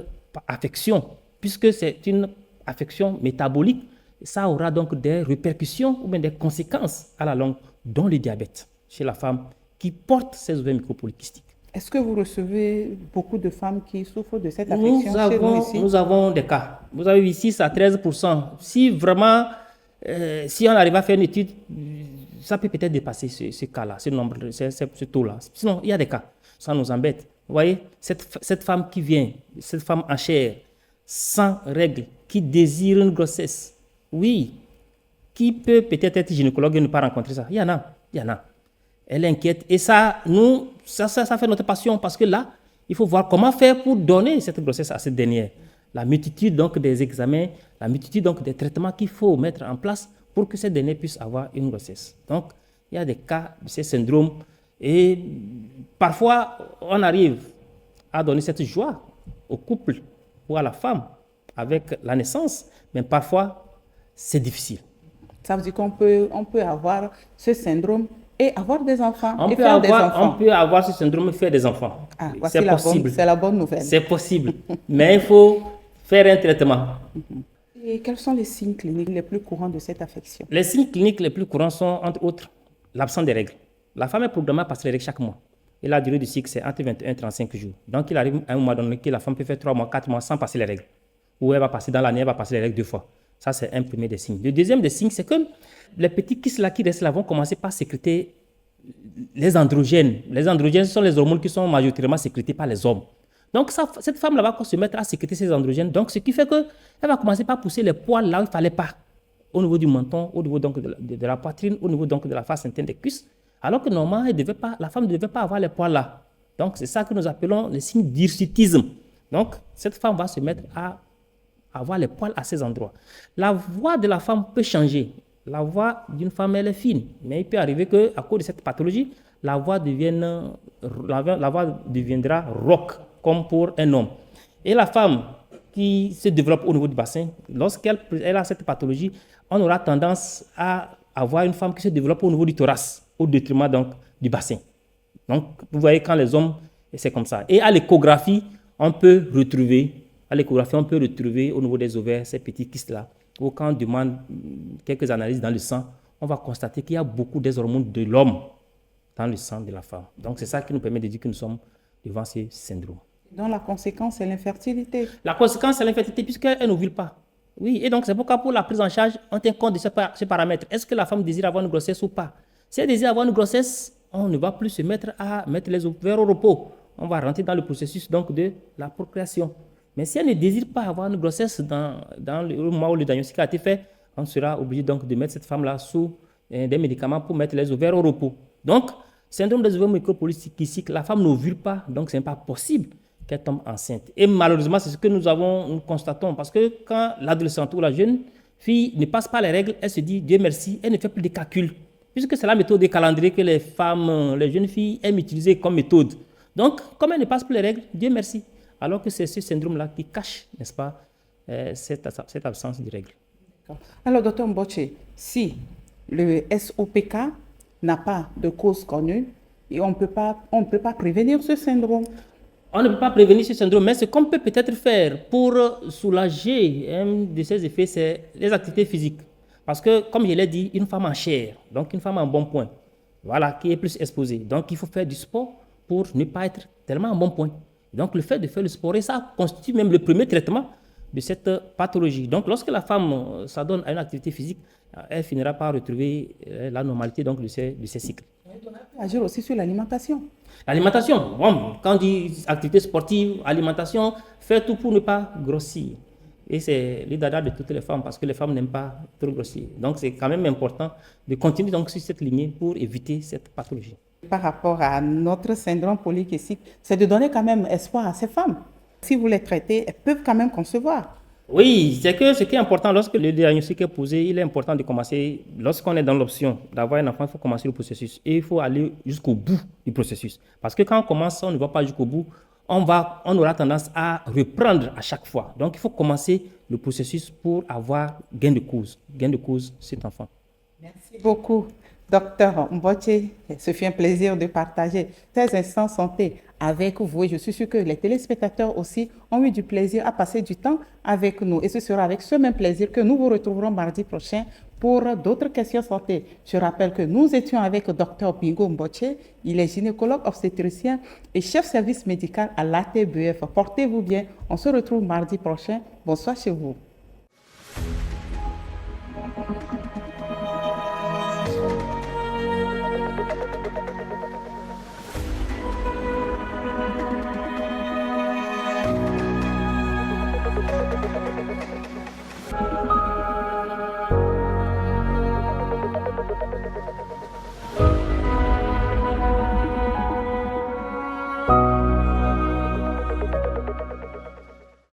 affection, puisque c'est une affection métabolique, ça aura donc des répercussions ou bien des conséquences à la longue, dont le diabète chez la femme qui porte ces ovaires micropolykystiques. Est-ce que vous recevez beaucoup de femmes qui souffrent de cette affection nous avons des cas. Vous avez vu 6 à 13%. Si vraiment, si on arrive à faire une étude, ça peut peut-être dépasser ce cas-là, ce nombre, ce taux-là. Sinon, il y a des cas. Ça nous embête. Vous voyez, cette femme qui vient, cette femme en chair, sans règles, qui désire une grossesse, oui, qui peut peut-être être gynécologue et ne pas rencontrer ça. Il y en a. Elle est inquiète. Et ça, ça fait notre passion parce que là, il faut voir comment faire pour donner cette grossesse à cette dernière. La multitude donc des examens, la multitude donc des traitements qu'il faut mettre en place pour que cette dernière puisse avoir une grossesse. Donc, il y a des cas de ces syndromes et parfois, on arrive à donner cette joie au couple ou à la femme avec la naissance, mais parfois, c'est difficile. Ça veut dire qu'on peut avoir ce syndrome et avoir des enfants On peut avoir ce syndrome et faire des enfants. Ah, c'est possible. C'est la bonne nouvelle. C'est possible, mais il faut faire un traitement. Et quels sont les signes cliniques les plus courants de cette affection? Les signes cliniques les plus courants sont, entre autres, l'absence des règles. La femme est programmée à passer les règles chaque mois. Et la durée du cycle, c'est entre 21 et 35 jours. Donc, il arrive à un moment donné que la femme peut faire 3 mois, 4 mois sans passer les règles. Ou elle va passer dans l'année, elle va passer les règles 2 fois. Ça, c'est un premier des signes. Le deuxième des signes, c'est que les petits kystes-là qui restent là vont commencer par sécréter les androgènes. Les androgènes sont les hormones qui sont majoritairement sécrétées par les hommes. Donc, cette femme-là va se mettre à sécréter ces androgènes. Donc, ce qui fait qu'elle va commencer par pousser les poils là où il ne fallait pas. Au niveau du menton, au niveau donc de la poitrine, au niveau donc de la face interne des cuisses. Alors que normalement, la femme ne devait pas avoir les poils là. Donc, c'est ça que nous appelons les signes d'hirsutisme. Donc, cette femme va se mettre à avoir les poils à ces endroits. La voix de la femme peut changer. La voix d'une femme, elle est fine. Mais il peut arriver qu'à cause de cette pathologie, la voix deviendra rauque, comme pour un homme. Et la femme qui se développe au niveau du bassin, lorsqu'elle a cette pathologie, on aura tendance à avoir une femme qui se développe au niveau du thorax, au détriment donc du bassin. Donc, vous voyez, quand les hommes, c'est comme ça. Et à l'échographie, on peut retrouver au niveau des ovaires ces petits kystes-là. Ou quand on demande quelques analyses dans le sang, on va constater qu'il y a beaucoup des hormones de l'homme dans le sang de la femme. Donc, c'est ça qui nous permet de dire que nous sommes devant ce syndrome. Donc, la conséquence, c'est l'infertilité. La conséquence, c'est l'infertilité puisqu'elle n'ovule pas. Oui, et donc c'est pourquoi pour la prise en charge, on tient compte de ces paramètres. Est-ce que la femme désire avoir une grossesse ou pas? Si elle désire avoir une grossesse, on ne va plus se mettre à mettre les ovaires au repos. On va rentrer dans le processus donc de la procréation. Mais si elle ne désire pas avoir une grossesse dans le moment où le diagnostic a été fait, on sera obligé donc de mettre cette femme-là sous des médicaments pour mettre les ovaires au repos. Donc, syndrome des ovaires micropolykystiques, la femme n'ovule pas, donc ce n'est pas possible qu'elle tombe enceinte. Et malheureusement, c'est ce que nous constatons, parce que quand l'adolescente ou la jeune fille ne passe pas les règles, elle se dit, Dieu merci, elle ne fait plus de calcul, puisque c'est la méthode des calendriers que les femmes, les jeunes filles aiment utiliser comme méthode. Donc, comme elle ne passe plus les règles, Dieu merci. Alors que c'est ce syndrome-là qui cache, n'est-ce pas, cette absence de règles. Alors, docteur Mboche, si le SOPK n'a pas de cause connue, et on ne peut pas prévenir ce syndrome. On ne peut pas prévenir ce syndrome, mais ce qu'on peut peut-être faire pour soulager un de ses effets, c'est les activités physiques. Parce que, comme je l'ai dit, une femme en chair, donc une femme en bon point, voilà, qui est plus exposée. Donc, il faut faire du sport pour ne pas être tellement en bon point. Donc, le fait de faire le sport, et ça constitue même le premier traitement de cette pathologie. Donc, lorsque la femme s'adonne à une activité physique, elle finira par retrouver la normalité donc, de ses cycles. Agir aussi sur l'alimentation. L'alimentation, bon, quand on dit activité sportive, alimentation, faire tout pour ne pas grossir. Et c'est le dada de toutes les femmes parce que les femmes n'aiment pas trop grossir. Donc, c'est quand même important de continuer donc, sur cette lignée pour éviter cette pathologie. Par rapport à notre syndrome polykystique, c'est de donner quand même espoir à ces femmes. Si vous les traitez, elles peuvent quand même concevoir. Oui, c'est que ce qui est important lorsque le diagnostic est posé, il est important de commencer, lorsqu'on est dans l'option d'avoir un enfant, il faut commencer le processus et il faut aller jusqu'au bout du processus. Parce que quand on commence, on ne va pas jusqu'au bout, on aura tendance à reprendre à chaque fois. Donc, il faut commencer le processus pour avoir gain de cause cet enfant. Merci beaucoup, docteur Mboche. Ce fut un plaisir de partager ces instants santé avec vous. Et je suis sûre que les téléspectateurs aussi ont eu du plaisir à passer du temps avec nous. Et ce sera avec ce même plaisir que nous vous retrouverons mardi prochain pour d'autres questions santé. Je rappelle que nous étions avec le docteur Bingo Mboche. Il est gynécologue obstétricien et chef service médical à l'ATBF. Portez-vous bien. On se retrouve mardi prochain. Bonsoir chez vous.